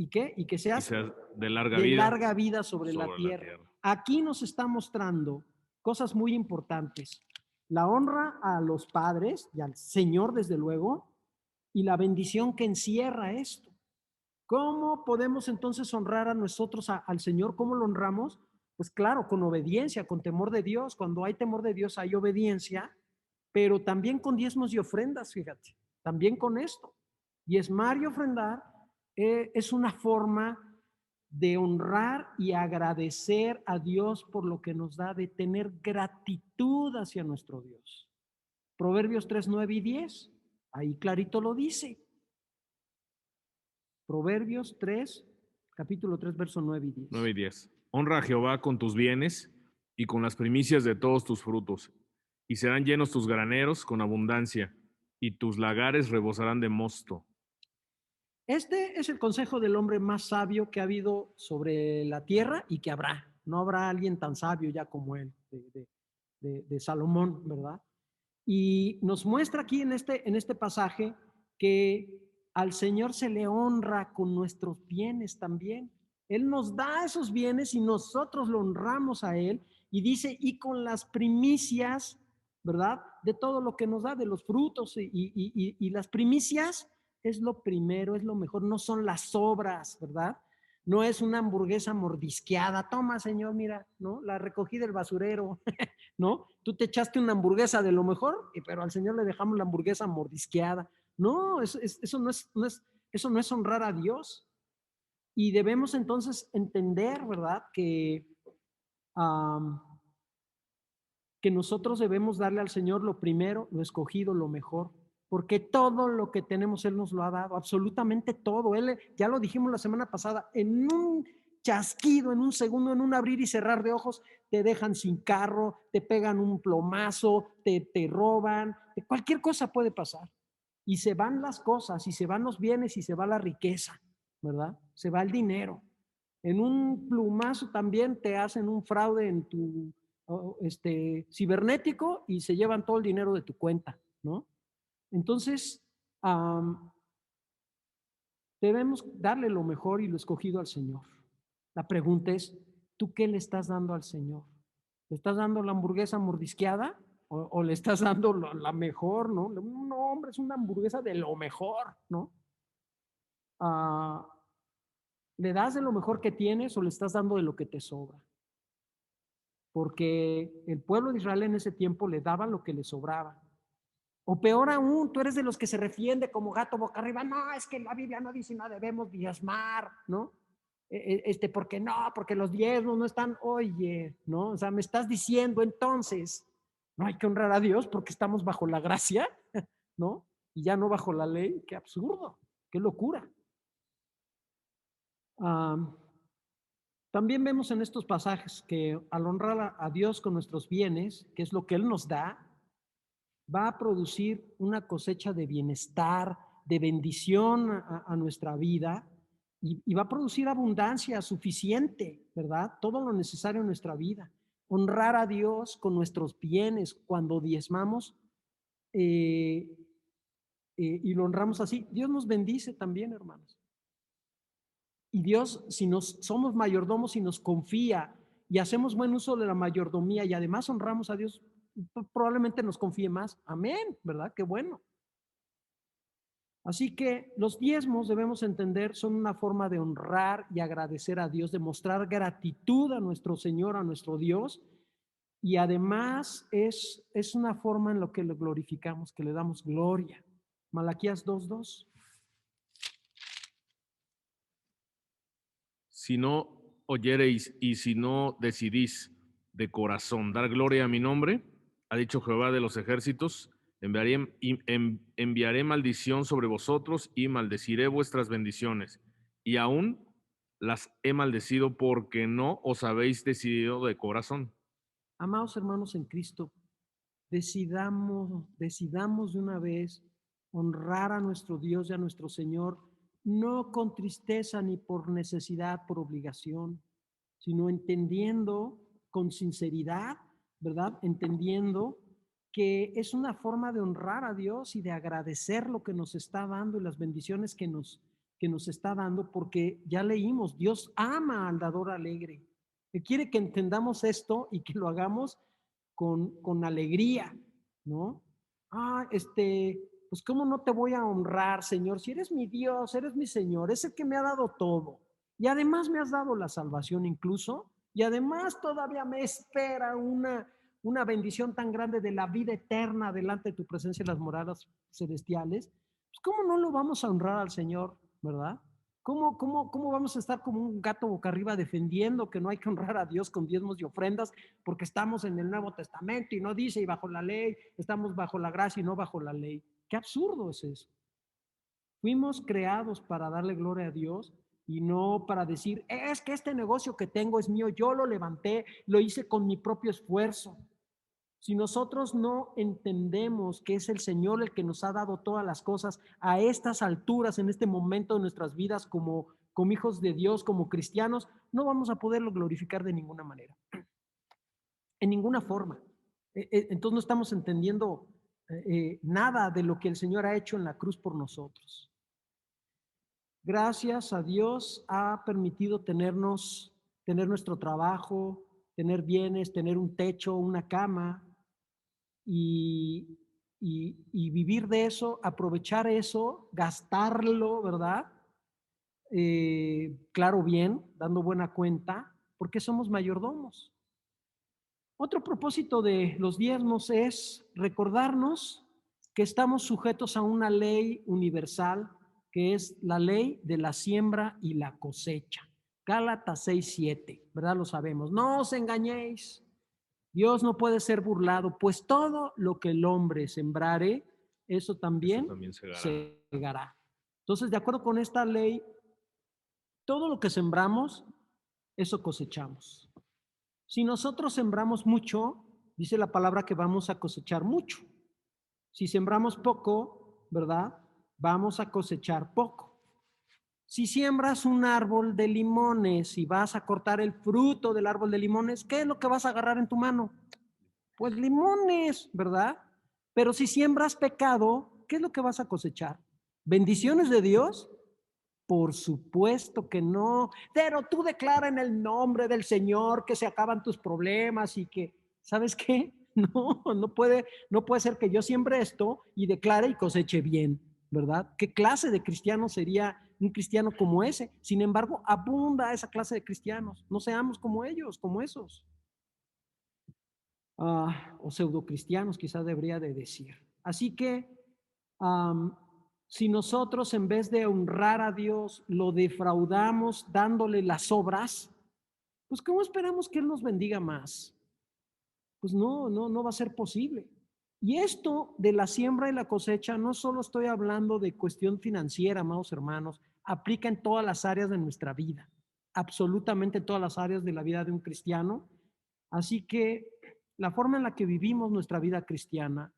qué? Y que seas de larga de vida, larga vida sobre la tierra. Aquí nos está mostrando cosas muy importantes. La honra a los padres y al Señor, desde luego, y la bendición que encierra esto. ¿Cómo podemos entonces honrar a nosotros, al Señor? ¿Cómo lo honramos? Pues claro, con obediencia, con temor de Dios. Cuando hay temor de Dios hay obediencia, pero también con diezmos y ofrendas, fíjate, también con esto. Diezmar y ofrendar es una forma de honrar y agradecer a Dios por lo que nos da, de tener gratitud hacia nuestro Dios. Proverbios 3:9 y 10, ahí clarito lo dice. Proverbios 3, capítulo 3, verso 9 y 10. 9 y 10. Honra a Jehová con tus bienes y con las primicias de todos tus frutos, y serán llenos tus graneros con abundancia, y tus lagares rebosarán de mosto. Este es el consejo del hombre más sabio que ha habido sobre la tierra y que habrá. No habrá alguien tan sabio ya como él, de Salomón, ¿verdad? Y nos muestra aquí en este pasaje que al Señor se le honra con nuestros bienes también. Él nos da esos bienes y nosotros lo honramos a Él. Y dice, y con las primicias, ¿verdad? De todo lo que nos da, de los frutos y las primicias es lo primero, es lo mejor, no son las obras, ¿verdad? No es una hamburguesa mordisqueada. Toma, Señor, mira, ¿no? La recogí del basurero, ¿no? Tú te echaste una hamburguesa de lo mejor, pero al Señor le dejamos la hamburguesa mordisqueada. No, eso no es honrar a Dios. Y debemos entonces entender, ¿verdad? Que nosotros debemos darle al Señor lo primero, lo escogido, lo mejor. Porque todo lo que tenemos Él nos lo ha dado, absolutamente todo. Él, ya lo dijimos la semana pasada, en un chasquido, en un segundo, en un abrir y cerrar de ojos, te dejan sin carro, te pegan un plomazo, te roban, cualquier cosa puede pasar. Y se van las cosas, y se van los bienes, y se va la riqueza, ¿verdad? Se va el dinero. En un plumazo también te hacen un fraude en tu cibernético y se llevan todo el dinero de tu cuenta, ¿no? Entonces, debemos darle lo mejor y lo escogido al Señor. La pregunta es, ¿tú qué le estás dando al Señor? ¿Le estás dando la hamburguesa mordisqueada o le estás dando la mejor, ¿no? No, hombre, es una hamburguesa de lo mejor, ¿no? ¿Le das de lo mejor que tienes o le estás dando de lo que te sobra? Porque el pueblo de Israel en ese tiempo le daba lo que le sobraba. O peor aún, tú eres de los que se refiende como gato boca arriba. No, es que la Biblia no dice no debemos diezmar, ¿no? ¿Por qué no? Porque los diezmos no están, oye, ¿no? O sea, me estás diciendo entonces, no hay que honrar a Dios porque estamos bajo la gracia, ¿no? Y ya no bajo la ley. Qué absurdo, qué locura. También vemos en estos pasajes que al honrar a Dios con nuestros bienes, que es lo que Él nos da, va a producir una cosecha de bienestar, de bendición a nuestra vida y va a producir abundancia suficiente, ¿verdad? Todo lo necesario en nuestra vida. Honrar a Dios con nuestros bienes cuando diezmamos y lo honramos así. Dios nos bendice también, hermanos. Y Dios, si nos somos mayordomos y nos confía y hacemos buen uso de la mayordomía y además honramos a Dios, probablemente nos confíe más. Amén, ¿verdad? Qué bueno. Así que los diezmos, debemos entender, son una forma de honrar y agradecer a Dios, de mostrar gratitud a nuestro Señor, a nuestro Dios, y además es una forma en la que lo glorificamos, que le damos gloria. Malaquías 2:2. Si no oyereis y si no decidís de corazón dar gloria a mi nombre, ha dicho Jehová de los ejércitos, enviaré maldición sobre vosotros y maldeciré vuestras bendiciones. Y aún las he maldecido porque no os habéis decidido de corazón. Amados hermanos en Cristo, decidamos de una vez honrar a nuestro Dios y a nuestro Señor, no con tristeza ni por necesidad, por obligación, sino entendiendo con sinceridad, ¿verdad? Entendiendo que es una forma de honrar a Dios y de agradecer lo que nos está dando y las bendiciones que nos está dando, porque ya leímos, Dios ama al dador alegre. Él quiere que entendamos esto y que lo hagamos con alegría, ¿no? Pues cómo no te voy a honrar, Señor, si eres mi Dios, eres mi Señor, es el que me ha dado todo. Y además me has dado la salvación incluso, y además todavía me espera una bendición tan grande de la vida eterna delante de tu presencia en las moradas celestiales. Pues ¿cómo no lo vamos a honrar al Señor, verdad? ¿Cómo vamos a estar como un gato boca arriba defendiendo que no hay que honrar a Dios con diezmos y ofrendas porque estamos en el Nuevo Testamento y no dice y bajo la ley, estamos bajo la gracia y no bajo la ley? Qué absurdo es eso. Fuimos creados para darle gloria a Dios y no para decir, es que este negocio que tengo es mío, yo lo levanté, lo hice con mi propio esfuerzo. Si nosotros no entendemos que es el Señor el que nos ha dado todas las cosas a estas alturas, en este momento de nuestras vidas como hijos de Dios, como cristianos, no vamos a poderlo glorificar de ninguna manera, en ninguna forma. Entonces no estamos entendiendo nada de lo que el Señor ha hecho en la cruz por nosotros. Gracias a Dios ha permitido tener nuestro trabajo, tener bienes, tener un techo, una cama, y vivir de eso, aprovechar eso, gastarlo, ¿verdad? Claro, bien, dando buena cuenta, porque somos mayordomos. Otro propósito de los diezmos es recordarnos que estamos sujetos a una ley universal, que es la ley de la siembra y la cosecha. Gálatas 6:7, ¿verdad? Lo sabemos. No os engañéis. Dios no puede ser burlado, pues todo lo que el hombre sembrare, eso también segará. Entonces, de acuerdo con esta ley, todo lo que sembramos, eso cosechamos. Si nosotros sembramos mucho, dice la palabra que vamos a cosechar mucho. Si sembramos poco, ¿verdad? Vamos a cosechar poco. Si siembras un árbol de limones y vas a cortar el fruto del árbol de limones, ¿qué es lo que vas a agarrar en tu mano? Pues limones, ¿verdad? Pero si siembras pecado, ¿qué es lo que vas a cosechar? ¿Bendiciones de Dios? Por supuesto que no, pero tú declara en el nombre del Señor que se acaban tus problemas y que, ¿sabes qué? No puede ser que yo siembre esto y declare y coseche bien, ¿verdad? ¿Qué clase de cristiano sería un cristiano como ese? Sin embargo, abunda esa clase de cristianos. No seamos como ellos, como esos. O pseudocristianos, quizás debería de decir. Así que, si nosotros en vez de honrar a Dios lo defraudamos dándole las obras, pues ¿cómo esperamos que Él nos bendiga más? Pues no va a ser posible. Y esto de la siembra y la cosecha, no solo estoy hablando de cuestión financiera, amados hermanos, aplica en todas las áreas de nuestra vida, absolutamente en todas las áreas de la vida de un cristiano. Así que la forma en la que vivimos nuestra vida cristiana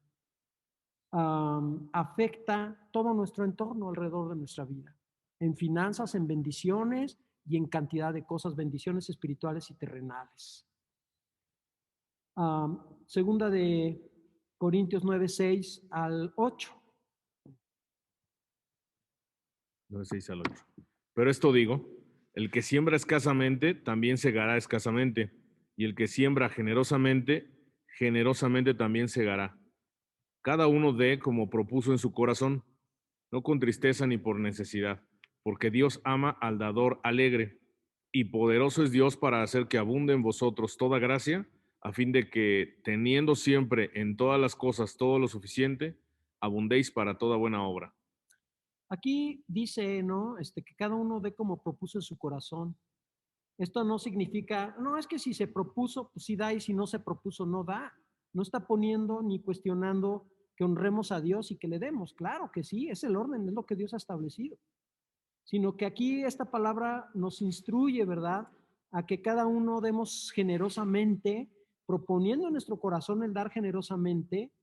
afecta todo nuestro entorno alrededor de nuestra vida, en finanzas, en bendiciones y en cantidad de cosas, bendiciones espirituales y terrenales. Segunda de Corintios 9:6 al 8. 9:6 al 8. Pero esto digo, el que siembra escasamente, también segará escasamente, y el que siembra generosamente, generosamente también segará. Cada uno dé como propuso en su corazón, no con tristeza ni por necesidad, porque Dios ama al dador alegre, y poderoso es Dios para hacer que abunde en vosotros toda gracia, a fin de que, teniendo siempre en todas las cosas todo lo suficiente, abundéis para toda buena obra. Aquí dice, ¿no? Que cada uno dé como propuso en su corazón. Esto no significa, no, es que si se propuso, pues sí da, y si no se propuso, no da. No está poniendo ni cuestionando que honremos a Dios y que le demos. Claro que sí, es el orden, es lo que Dios ha establecido. Sino que aquí esta palabra nos instruye, ¿verdad? A que cada uno demos generosamente, proponiendo en nuestro corazón el dar generosamente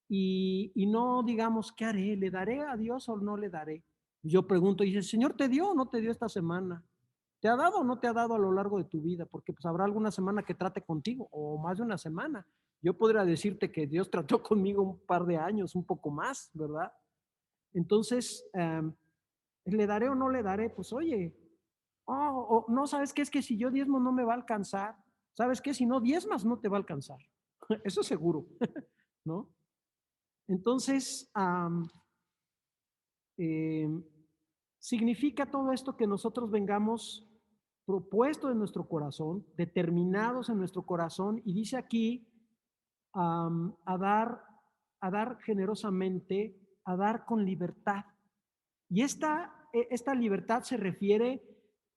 y no digamos, ¿qué haré? ¿Le daré a Dios o no le daré? Yo pregunto, y dice, ¿Señor te dio o no te dio esta semana? ¿Te ha dado o no te ha dado a lo largo de tu vida? Porque pues habrá alguna semana que trate contigo o más de una semana. Yo podría decirte que Dios trató conmigo un par de años, un poco más, ¿verdad? Entonces, ¿le daré o no le daré? Pues oye, no, ¿sabes qué? Es que si yo diezmo no me va a alcanzar. ¿Sabes qué? Si no diezmas no te va a alcanzar. Eso seguro, ¿no? Entonces, significa todo esto que nosotros vengamos propuestos en nuestro corazón, determinados en nuestro corazón, y dice aquí a dar generosamente, a dar con libertad. Y esta libertad se refiere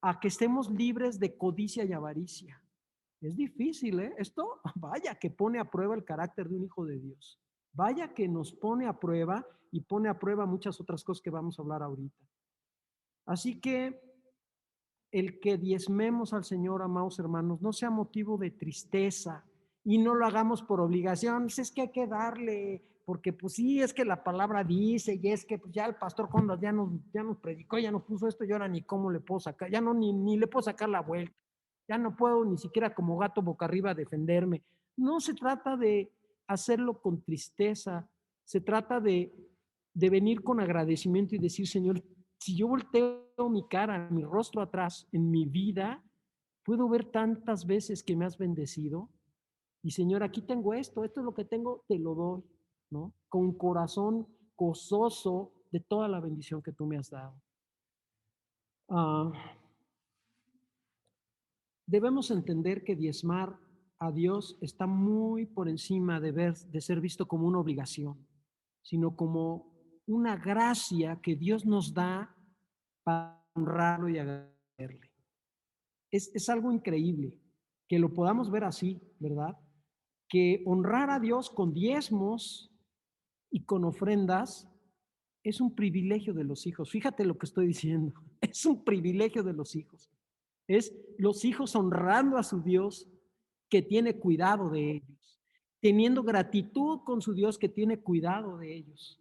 a que estemos libres de codicia y avaricia. Es difícil, ¿eh? Esto, vaya, que pone a prueba el carácter de un hijo de Dios. Vaya que nos pone a prueba y pone a prueba muchas otras cosas que vamos a hablar ahorita. Así que el que diezmemos al Señor, amados hermanos, no sea motivo de tristeza y no lo hagamos por obligación. Es que hay que darle, porque pues sí, es que la palabra dice, y es que pues, ya el pastor cuando ya nos predicó, ya nos puso esto, y ahora ni cómo le puedo sacar, ya no, ni le puedo sacar la vuelta, ya no puedo ni siquiera como gato boca arriba defenderme. No se trata de hacerlo con tristeza, se trata de venir con agradecimiento y decir, Señor, si yo volteo mi cara, mi rostro atrás en mi vida, puedo ver tantas veces que me has bendecido. Y Señor, aquí tengo esto es lo que tengo, te lo doy, ¿no? Con corazón gozoso de toda la bendición que tú me has dado. Debemos entender que diezmar a Dios está muy por encima de ser visto como una obligación, sino como una gracia que Dios nos da para honrarlo y agradecerle. Es algo increíble que lo podamos ver así, ¿verdad? Que honrar a Dios con diezmos y con ofrendas es un privilegio de los hijos. Fíjate lo que estoy diciendo. Es un privilegio de los hijos. Es los hijos honrando a su Dios que tiene cuidado de ellos, teniendo gratitud con su Dios que tiene cuidado de ellos.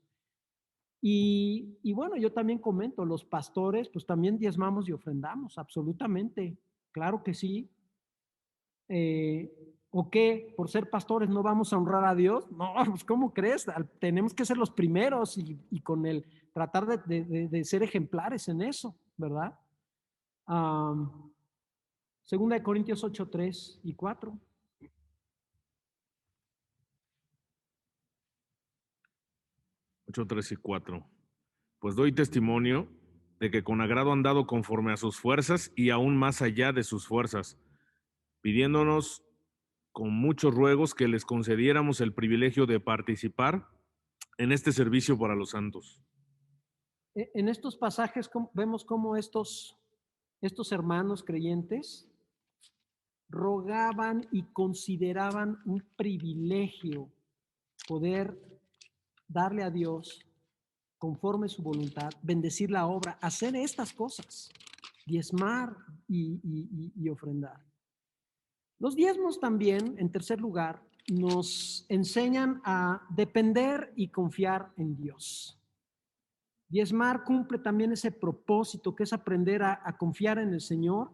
Y bueno, yo también comento, los pastores pues también diezmamos y ofrendamos, absolutamente, claro que sí. ¿O qué? ¿Por ser pastores no vamos a honrar a Dios? No, pues ¿cómo crees? Tenemos que ser los primeros y con el tratar de ser ejemplares en eso, ¿verdad? Segunda de Corintios 8, 3 y 4. 8, 3 y 4. Pues doy testimonio de que con agrado han dado conforme a sus fuerzas y aún más allá de sus fuerzas, pidiéndonos con muchos ruegos que les concediéramos el privilegio de participar en este servicio para los santos. En estos pasajes vemos cómo estos hermanos creyentes rogaban y consideraban un privilegio poder darle a Dios conforme su voluntad, bendecir la obra, hacer estas cosas, diezmar y ofrendar. Los diezmos también, en tercer lugar, nos enseñan a depender y confiar en Dios. Diezmar cumple también ese propósito que es aprender a confiar en el Señor,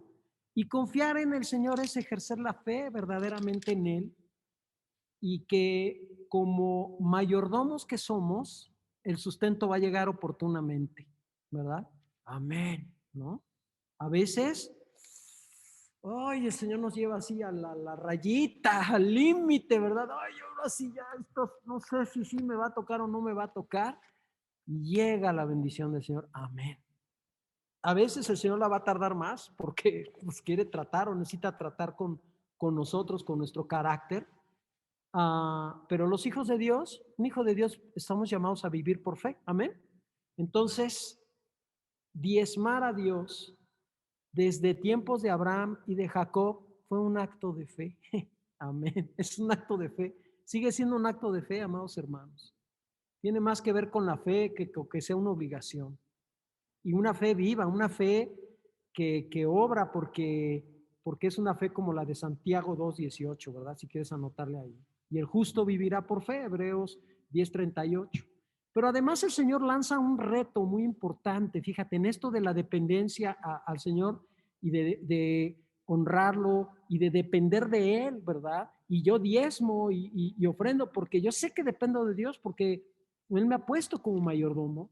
y confiar en el Señor es ejercer la fe verdaderamente en Él, y que como mayordomos que somos, el sustento va a llegar oportunamente, ¿verdad? Amén, ¿no? A veces, ay, el Señor nos lleva así a la rayita, al límite, ¿verdad? Ay, ahora sí ya esto, no sé si sí me va a tocar o no me va a tocar. Y llega la bendición del Señor, amén. A veces el Señor la va a tardar más porque pues, quiere tratar o necesita tratar con nosotros, con nuestro carácter. Pero los hijos de Dios, un hijo de Dios, estamos llamados a vivir por fe, amén. Entonces, diezmar a Dios desde tiempos de Abraham y de Jacob fue un acto de fe, amén. Es un acto de fe, sigue siendo un acto de fe, amados hermanos. Tiene más que ver con la fe que sea una obligación. Y una fe viva, una fe que obra porque es una fe como la de Santiago 2:18, ¿verdad? Si quieres anotarle ahí. Y el justo vivirá por fe, Hebreos 10:38. Pero además el Señor lanza un reto muy importante, fíjate, en esto de la dependencia al Señor y de honrarlo y de depender de Él, ¿verdad? Y yo diezmo y ofrendo porque yo sé que dependo de Dios porque Él me ha puesto como mayordomo.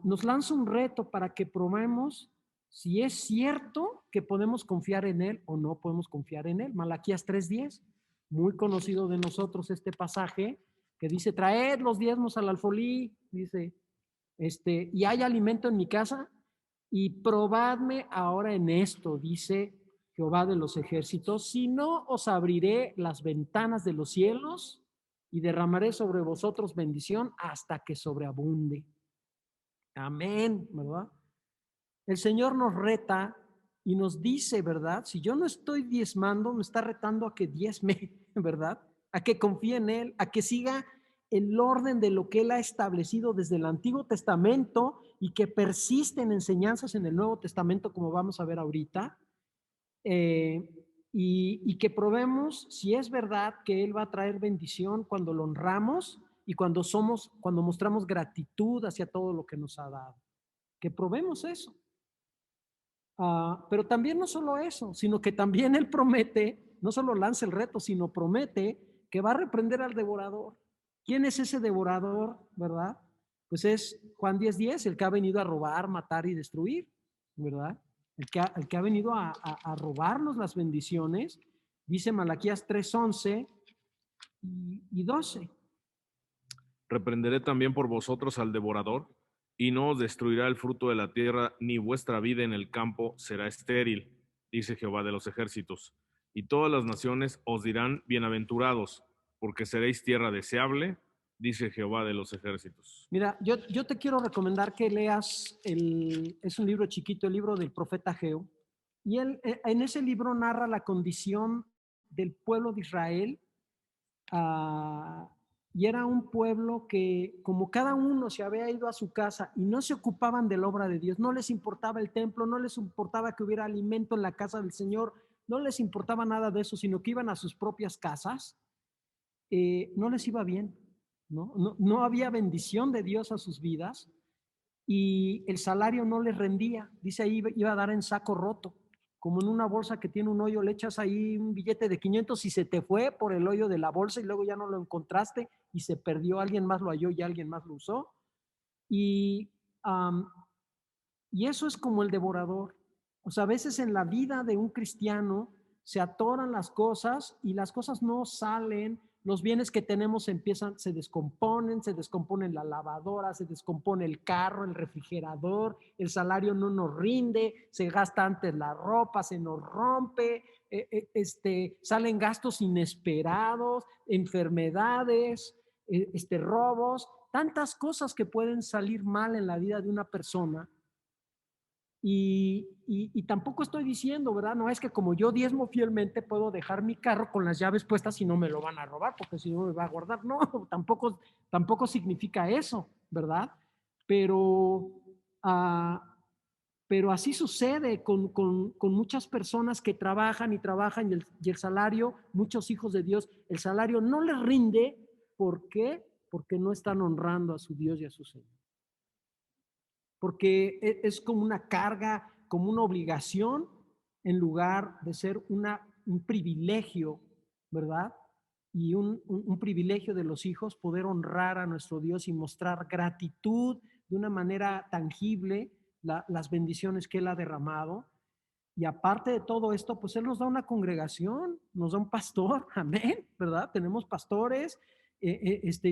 Nos lanza un reto para que probemos si es cierto que podemos confiar en Él o no podemos confiar en Él. Malaquías 3:10, muy conocido de nosotros este pasaje, que dice, traed los diezmos al alfolí, dice, y hay alimento en mi casa, y probadme ahora en esto, dice Jehová de los ejércitos, si no os abriré las ventanas de los cielos y derramaré sobre vosotros bendición hasta que sobreabunde. Amén, ¿verdad? El Señor nos reta y nos dice, ¿verdad? Si yo no estoy diezmando, me está retando a que diezme, ¿verdad? A que confíe en Él, a que siga el orden de lo que Él ha establecido desde el Antiguo Testamento y que persiste en enseñanzas en el Nuevo Testamento, como vamos a ver ahorita, y que probemos si es verdad que Él va a traer bendición cuando lo honramos y cuando mostramos gratitud hacia todo lo que nos ha dado. Que probemos eso. Pero también no solo eso, sino que también Él promete, no solo lanza el reto, sino promete que va a reprender al devorador. ¿Quién es ese devorador, verdad? Pues es Juan 10:10, el que ha venido a robar, matar y destruir, ¿verdad? El que ha venido a robarnos las bendiciones, dice Malaquías 3:11 y 12. Reprenderé también por vosotros al devorador, y no os destruirá el fruto de la tierra, ni vuestra vida en el campo será estéril, dice Jehová de los ejércitos. Y todas las naciones os dirán bienaventurados, porque seréis tierra deseable, dice Jehová de los ejércitos. Mira, yo te quiero recomendar que leas, es un libro chiquito, el libro del profeta Ageo, y él en ese libro narra la condición del pueblo de Israel, y era un pueblo que como cada uno se había ido a su casa y no se ocupaban de la obra de Dios, no les importaba el templo, no les importaba que hubiera alimento en la casa del Señor, no les importaba nada de eso, sino que iban a sus propias casas, no les iba bien, no había bendición de Dios a sus vidas y el salario no les rendía, dice ahí iba a dar en saco roto, como en una bolsa que tiene un hoyo, le echas ahí un billete de 500 y se te fue por el hoyo de la bolsa y luego ya no lo encontraste y se perdió, alguien más lo halló y alguien más lo usó. Y, um, y eso es como el devorador. O sea, a veces en la vida de un cristiano se atoran las cosas y las cosas no salen, los bienes que tenemos se descomponen la lavadora, se descompone el carro, el refrigerador, el salario no nos rinde, se gasta antes la ropa, se nos rompe, salen gastos inesperados, enfermedades, robos, tantas cosas que pueden salir mal en la vida de una persona. Y tampoco estoy diciendo, ¿verdad? No es que como yo diezmo fielmente puedo dejar mi carro con las llaves puestas y no me lo van a robar, porque si no me va a guardar. No, tampoco significa eso, ¿verdad? Pero, pero así sucede con muchas personas que trabajan y trabajan y el salario, muchos hijos de Dios, el salario no les rinde. ¿Por qué? Porque no están honrando a su Dios y a su Señor. Porque es como una carga, como una obligación, en lugar de ser un privilegio, ¿verdad? Y un privilegio de los hijos poder honrar a nuestro Dios y mostrar gratitud de una manera tangible, las bendiciones que Él ha derramado. Y aparte de todo esto, pues Él nos da una congregación, nos da un pastor, amén, ¿verdad? Tenemos pastores,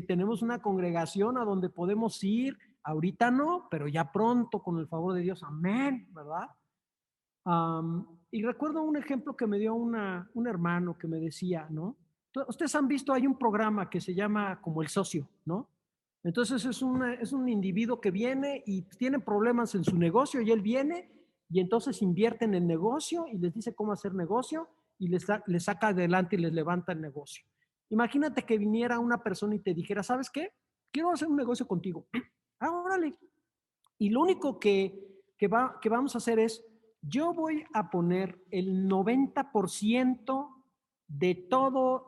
tenemos una congregación a donde podemos ir. Ahorita no, pero ya pronto, con el favor de Dios, amén, ¿verdad? Y recuerdo un ejemplo que me dio un hermano que me decía, ¿no? Ustedes han visto, hay un programa que se llama como El Socio, ¿no? Entonces es un individuo que viene y tiene problemas en su negocio y él viene y entonces invierte en el negocio y les dice cómo hacer negocio y les saca adelante y les levanta el negocio. Imagínate que viniera una persona y te dijera, ¿sabes qué? Quiero hacer un negocio contigo. Ah, órale. Y lo único que vamos a hacer es, yo voy a poner el 90% de todo,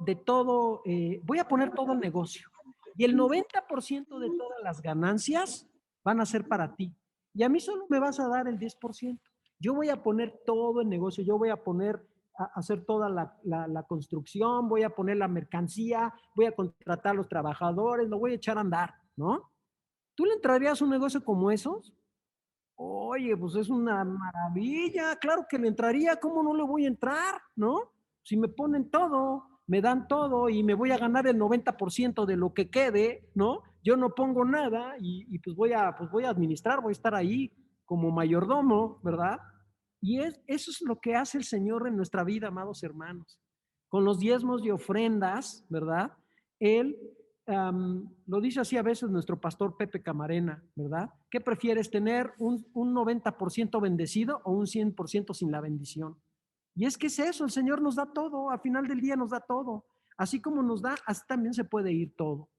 voy a poner todo el negocio. Y el 90% de todas las ganancias van a ser para ti. Y a mí solo me vas a dar el 10%. Yo voy a poner todo el negocio, yo voy a poner a hacer toda la construcción, voy a poner la mercancía, voy a contratar a los trabajadores, lo voy a echar a andar, ¿no? ¿Tú le entrarías a un negocio como esos? Oye, pues es una maravilla, claro que le entraría, ¿cómo no le voy a entrar? ¿No? Si me ponen todo, me dan todo y me voy a ganar el 90% de lo que quede, ¿no? Yo no pongo nada y pues voy a administrar, voy a estar ahí como mayordomo, ¿verdad? Y eso es lo que hace el Señor en nuestra vida, amados hermanos. Con los diezmos y ofrendas, ¿verdad? Él lo dice así a veces nuestro pastor Pepe Camarena, ¿verdad? ¿Qué prefieres, tener un 90% bendecido o un 100% sin la bendición? Y es que es eso, el Señor nos da todo, al final del día nos da todo. Así como nos da, así también se puede ir todo.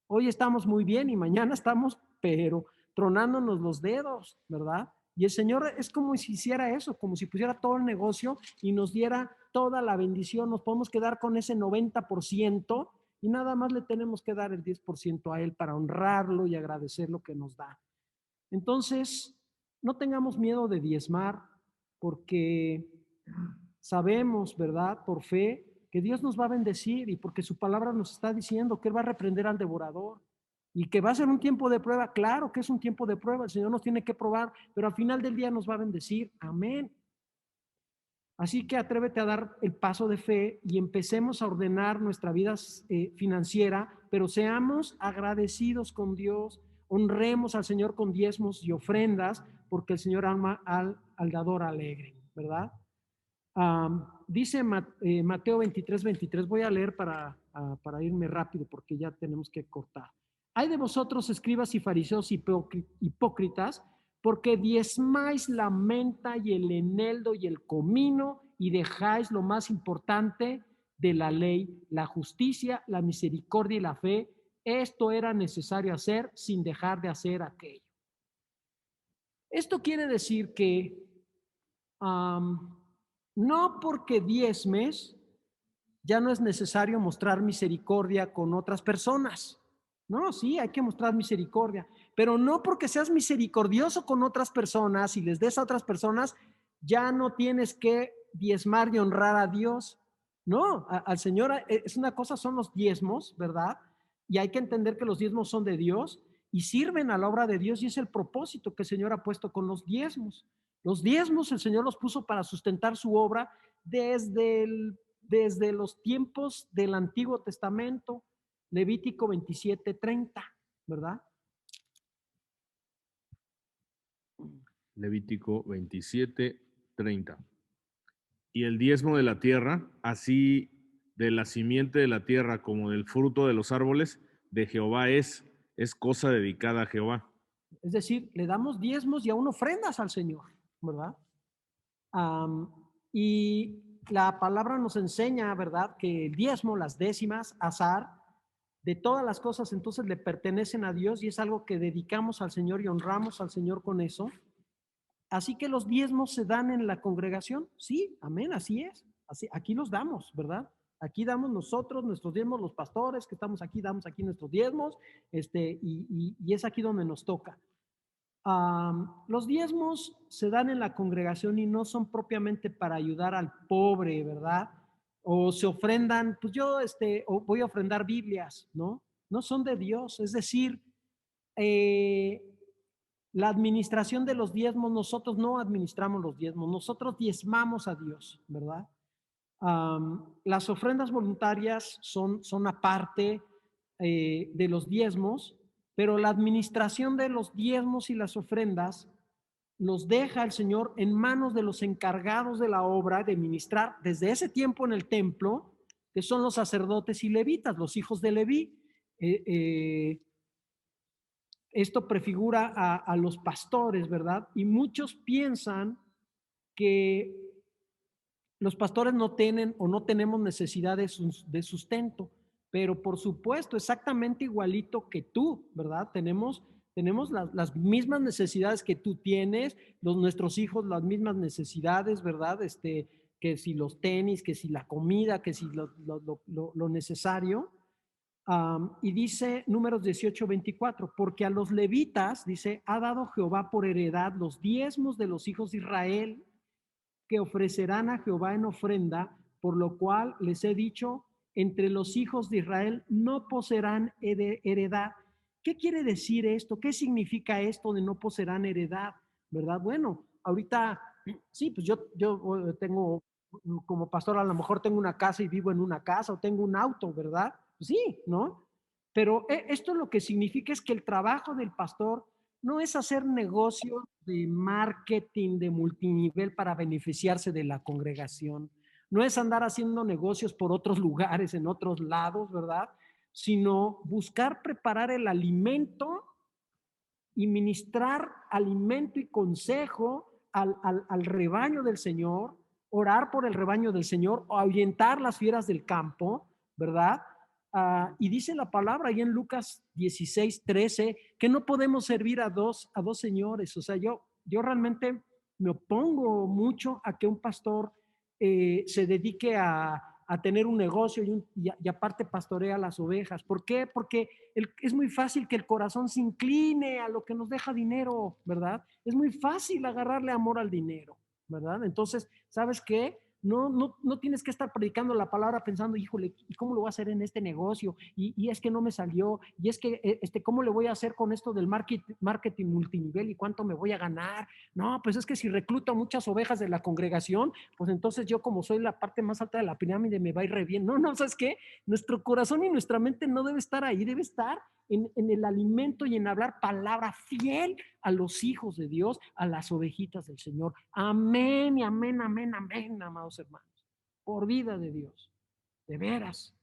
Hoy estamos muy bien y mañana estamos, pero tronándonos los dedos, ¿verdad? Y el Señor es como si hiciera eso, como si pusiera todo el negocio y nos diera toda la bendición. Nos podemos quedar con ese 90% y nada más le tenemos que dar el 10% a Él para honrarlo y agradecer lo que nos da. Entonces, no tengamos miedo de diezmar porque sabemos, ¿verdad? Por fe, que Dios nos va a bendecir y porque su palabra nos está diciendo que Él va a reprender al devorador y que va a ser un tiempo de prueba. Claro que es un tiempo de prueba, el Señor nos tiene que probar, pero al final del día nos va a bendecir. Amén. Así que atrévete a dar el paso de fe y empecemos a ordenar nuestra vida financiera, pero seamos agradecidos con Dios, honremos al Señor con diezmos y ofrendas, porque el Señor ama al dador alegre, ¿verdad? Dice Mateo 23:23, voy a leer para irme rápido porque ya tenemos que cortar. Hay de vosotros, escribas y fariseos hipócritas, porque diezmáis la menta y el eneldo y el comino y dejáis lo más importante de la ley, la justicia, la misericordia y la fe. Esto era necesario hacer sin dejar de hacer aquello. Esto quiere decir que no porque diezmes ya no es necesario mostrar misericordia con otras personas. No, sí, hay que mostrar misericordia, pero no porque seas misericordioso con otras personas y les des a otras personas, ya no tienes que diezmar y honrar a Dios. No, al Señor es una cosa, son los diezmos, ¿verdad? Y hay que entender que los diezmos son de Dios y sirven a la obra de Dios y es el propósito que el Señor ha puesto con los diezmos. Los diezmos el Señor los puso para sustentar su obra desde los tiempos del Antiguo Testamento, Levítico 27:30, ¿verdad? Levítico 27:30. Y el diezmo de la tierra, así de la simiente de la tierra como del fruto de los árboles, de Jehová es cosa dedicada a Jehová. Es decir, le damos diezmos y aún ofrendas al Señor, ¿verdad? Y la palabra nos enseña, ¿verdad? Que el diezmo, las décimas, azar, de todas las cosas, entonces le pertenecen a Dios y es algo que dedicamos al Señor y honramos al Señor con eso. Así que los diezmos se dan en la congregación. Sí, amén, así es. Así, aquí los damos, ¿verdad? Aquí damos nosotros nuestros diezmos, los pastores que estamos aquí, damos aquí nuestros diezmos, y es aquí donde nos toca. Los diezmos se dan en la congregación y no son propiamente para ayudar al pobre, ¿verdad? O se ofrendan, pues yo o voy a ofrendar Biblias, ¿no? No son de Dios, es decir, eh, la administración de los diezmos, nosotros no administramos los diezmos, nosotros diezmamos a Dios, ¿verdad? Las ofrendas voluntarias son aparte de los diezmos, pero la administración de los diezmos y las ofrendas los deja el Señor en manos de los encargados de la obra de ministrar desde ese tiempo en el templo, que son los sacerdotes y levitas, los hijos de Leví. Esto prefigura a los pastores, ¿verdad? Y muchos piensan que los pastores no tienen o no tenemos necesidad de sustento, pero por supuesto, exactamente igualito que tú, ¿verdad? Tenemos las mismas necesidades que tú tienes, nuestros hijos las mismas necesidades, ¿verdad? Que si los tenis, que si la comida, que si lo necesario. Y dice Números 18:24, porque a los levitas, dice, ha dado Jehová por heredad los diezmos de los hijos de Israel que ofrecerán a Jehová en ofrenda, por lo cual les he dicho, entre los hijos de Israel no poseerán heredad. ¿Qué quiere decir esto? ¿Qué significa esto de no poseerán heredad? ¿Verdad? Bueno, ahorita, sí, pues yo tengo, como pastor, a lo mejor tengo una casa y vivo en una casa o tengo un auto, ¿verdad? Sí, ¿no? Pero esto lo que significa es que el trabajo del pastor no es hacer negocio de marketing de multinivel para beneficiarse de la congregación. No es andar haciendo negocios por otros lugares, en otros lados, ¿verdad? Sino buscar preparar el alimento y ministrar alimento y consejo al rebaño del Señor, orar por el rebaño del Señor, o ahuyentar las fieras del campo, ¿verdad? Y dice la palabra ahí en Lucas 16:13 que no podemos servir a dos señores. O sea, yo realmente me opongo mucho a que un pastor se dedique a tener un negocio y aparte pastorea las ovejas. ¿Por qué? Porque es muy fácil que el corazón se incline a lo que nos deja dinero, ¿verdad? Es muy fácil agarrarle amor al dinero, ¿verdad? Entonces, ¿sabes qué? No tienes que estar predicando la palabra pensando, híjole, ¿y cómo lo voy a hacer en este negocio? Y es que no me salió, y es que, ¿cómo le voy a hacer con esto del marketing multinivel y cuánto me voy a ganar? No, pues es que si recluto muchas ovejas de la congregación, pues entonces yo como soy la parte más alta de la pirámide me va a ir re bien. No, ¿sabes qué? Nuestro corazón y nuestra mente no debe estar ahí, debe estar en el alimento y en hablar palabra fiel a los hijos de Dios, a las ovejitas del Señor. Amén y amén, amén, amén, amados hermanos. Por vida de Dios. De veras.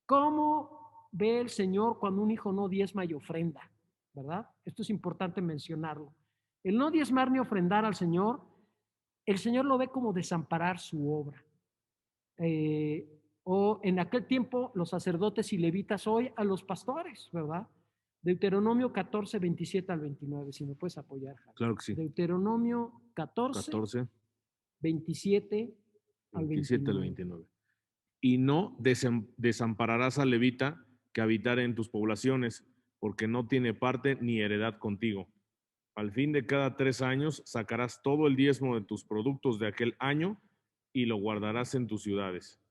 ¿Cómo ve el Señor cuando un hijo no diezma y ofrenda? ¿Verdad? Esto es importante mencionarlo. El no diezmar ni ofrendar al Señor, el Señor lo ve como desamparar su obra. O en aquel tiempo los sacerdotes y levitas, hoy a los pastores, ¿verdad? Deuteronomio 14, 27 al 29, si me puedes apoyar, Javi. Claro que sí. Deuteronomio 14, 27 al 27 al 29. 29. Y no desampararás al levita que habitare en tus poblaciones, porque no tiene parte ni heredad contigo. Al fin de cada 3 años sacarás todo el diezmo de tus productos de aquel año y lo guardarás en tus ciudades.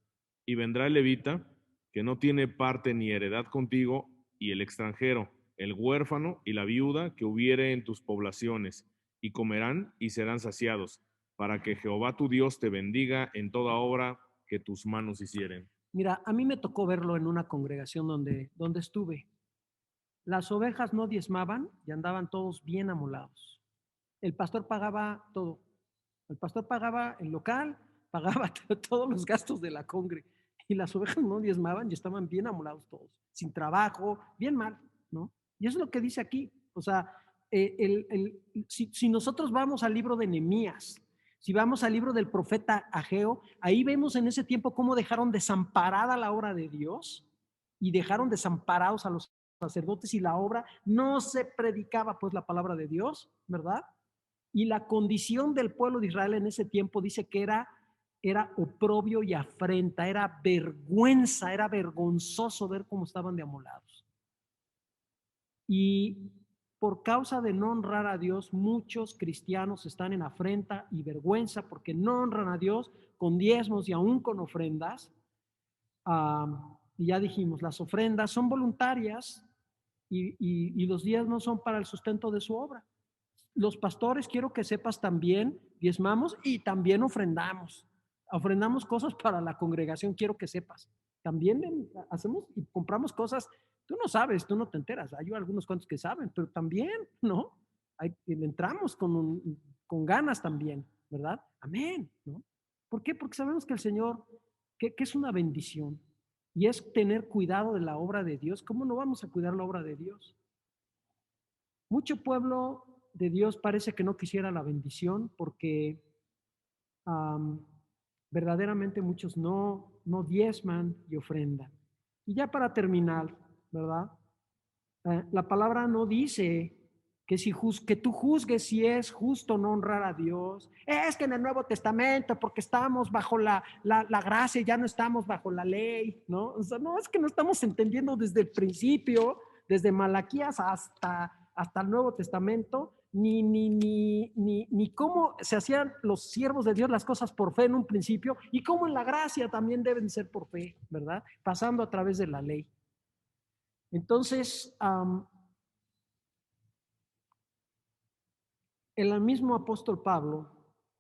Y vendrá el levita, que no tiene parte ni heredad contigo, y el extranjero, el huérfano y la viuda que hubiere en tus poblaciones, y comerán y serán saciados, para que Jehová tu Dios te bendiga en toda obra que tus manos hicieren. Mira, a mí me tocó verlo en una congregación donde estuve. Las ovejas no diezmaban y andaban todos bien amolados. El pastor pagaba todo. El pastor pagaba el local, pagaba todos los gastos de la congre. Y las ovejas no diezmaban y estaban bien amolados todos, sin trabajo, bien mal, ¿no? Y eso es lo que dice aquí. O sea, si nosotros vamos al libro de Nehemías, si vamos al libro del profeta Ageo, ahí vemos en ese tiempo cómo dejaron desamparada la obra de Dios y dejaron desamparados a los sacerdotes y la obra, no se predicaba pues la palabra de Dios, ¿verdad? Y la condición del pueblo de Israel en ese tiempo dice que era oprobio y afrenta, era vergüenza, era vergonzoso ver cómo estaban de amolados. Y por causa de no honrar a Dios, muchos cristianos están en afrenta y vergüenza porque no honran a Dios con diezmos y aún con ofrendas. Y ya dijimos, las ofrendas son voluntarias y los diezmos son para el sustento de su obra. Los pastores, quiero que sepas, también diezmamos y también ofrendamos. Ofrendamos cosas para la congregación, quiero que sepas. También hacemos y compramos cosas. Tú no sabes, tú no te enteras. Hay algunos cuantos que saben, pero también, ¿no? Entramos con ganas también, ¿verdad? Amén, ¿no? ¿Por qué? Porque sabemos que el Señor, que es una bendición y es tener cuidado de la obra de Dios. ¿Cómo no vamos a cuidar la obra de Dios? Mucho pueblo de Dios parece que no quisiera la bendición porque verdaderamente muchos no diezman y ofrendan. Y ya para terminar, ¿verdad? La palabra no dice que tú juzgues si es justo no honrar a Dios. Es que en el Nuevo Testamento, porque estamos bajo la gracia, ya no estamos bajo la ley, ¿no? O sea, no, es que no estamos entendiendo desde el principio, desde Malaquías hasta el Nuevo Testamento, ni cómo se hacían los siervos de Dios las cosas por fe en un principio y cómo en la gracia también deben ser por fe, ¿verdad? Pasando a través de la ley. Entonces, el mismo apóstol Pablo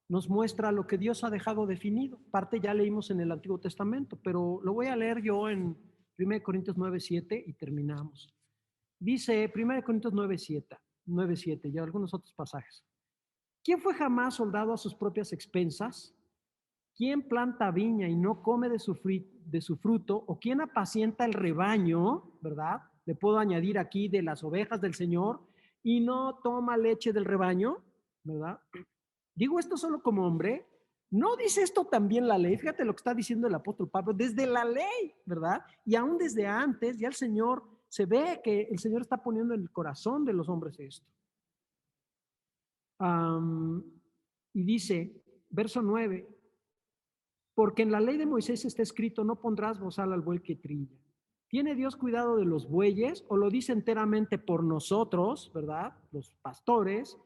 nos muestra lo que Dios ha dejado definido. Parte ya leímos en el Antiguo Testamento, pero lo voy a leer yo en 1 Corintios 9:7 y terminamos. Dice 1 Corintios 9:7 y algunos otros pasajes. ¿Quién fue jamás soldado a sus propias expensas? ¿Quién planta viña y no come de su fruto? ¿O quién apacienta el rebaño? ¿Verdad? Le puedo añadir aquí de las ovejas del Señor y no toma leche del rebaño, ¿verdad? Digo esto solo como hombre. ¿No dice esto también la ley? Fíjate lo que está diciendo el apóstol Pablo, desde la ley, ¿verdad? Y aún desde antes, ya el Señor, se ve que el Señor está poniendo en el corazón de los hombres esto. Y dice, verso 9, porque en la ley de Moisés está escrito, no pondrás bozal al buey que trilla. ¿Tiene Dios cuidado de los bueyes o lo dice enteramente por nosotros, verdad? Los pastores.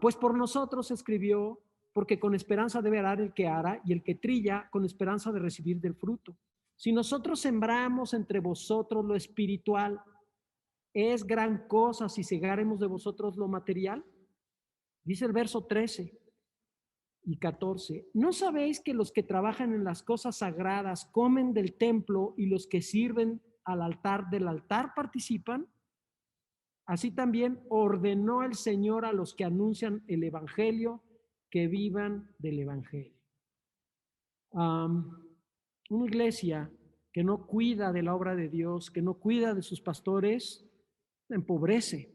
Pues por nosotros escribió, porque con esperanza debe arar el que ara y el que trilla con esperanza de recibir del fruto. Si nosotros sembramos entre vosotros lo espiritual, ¿es gran cosa si segaremos de vosotros lo material? Dice el verso 13 y 14. ¿No sabéis que los que trabajan en las cosas sagradas comen del templo y los que sirven al altar del altar participan? Así también ordenó el Señor a los que anuncian el Evangelio que vivan del Evangelio. Una iglesia que no cuida de la obra de Dios, que no cuida de sus pastores, empobrece.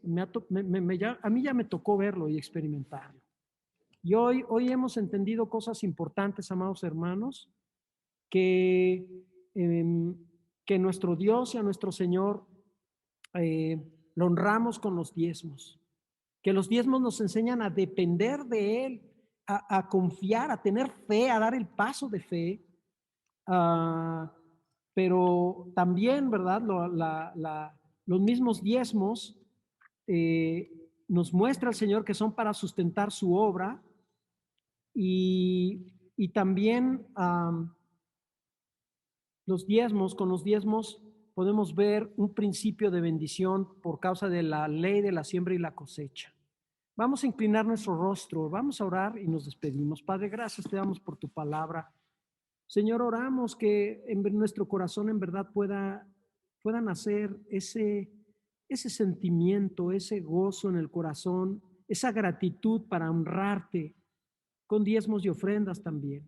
A mí ya me tocó verlo y experimentarlo. Y hoy hemos entendido cosas importantes, amados hermanos, que nuestro Dios y a nuestro Señor lo honramos con los diezmos, que los diezmos nos enseñan a depender de Él, a confiar, a tener fe, a dar el paso de fe, pero también, ¿verdad? Los mismos diezmos nos muestra el Señor que son para sustentar su obra y también los diezmos, con los diezmos podemos ver un principio de bendición por causa de la ley de la siembra y la cosecha. Vamos a inclinar nuestro rostro, vamos a orar y nos despedimos. Padre, gracias te damos por tu palabra. Señor, oramos que en nuestro corazón en verdad pueda nacer ese sentimiento, ese gozo en el corazón, esa gratitud para honrarte con diezmos y ofrendas también.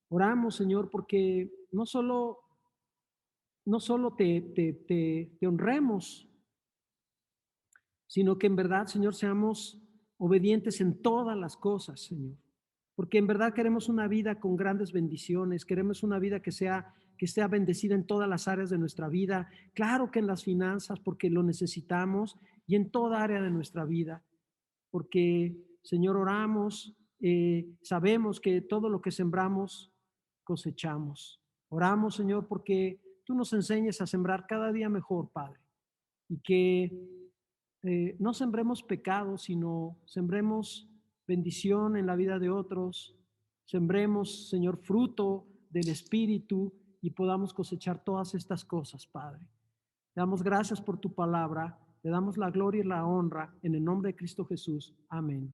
Oramos, Señor, porque no solo te honremos, sino que en verdad, Señor, seamos obedientes en todas las cosas, Señor. Porque en verdad queremos una vida con grandes bendiciones, queremos una vida que sea bendecida en todas las áreas de nuestra vida. Claro que en las finanzas, porque lo necesitamos, y en toda área de nuestra vida. Porque, Señor, oramos, sabemos que todo lo que sembramos, cosechamos. Oramos, Señor, porque tú nos enseñes a sembrar cada día mejor, Padre. Y que no sembremos pecado, sino sembremos bendición en la vida de otros. Sembremos, Señor, fruto del Espíritu y podamos cosechar todas estas cosas, Padre. Te damos gracias por tu palabra. Te damos la gloria y la honra en el nombre de Cristo Jesús. Amén.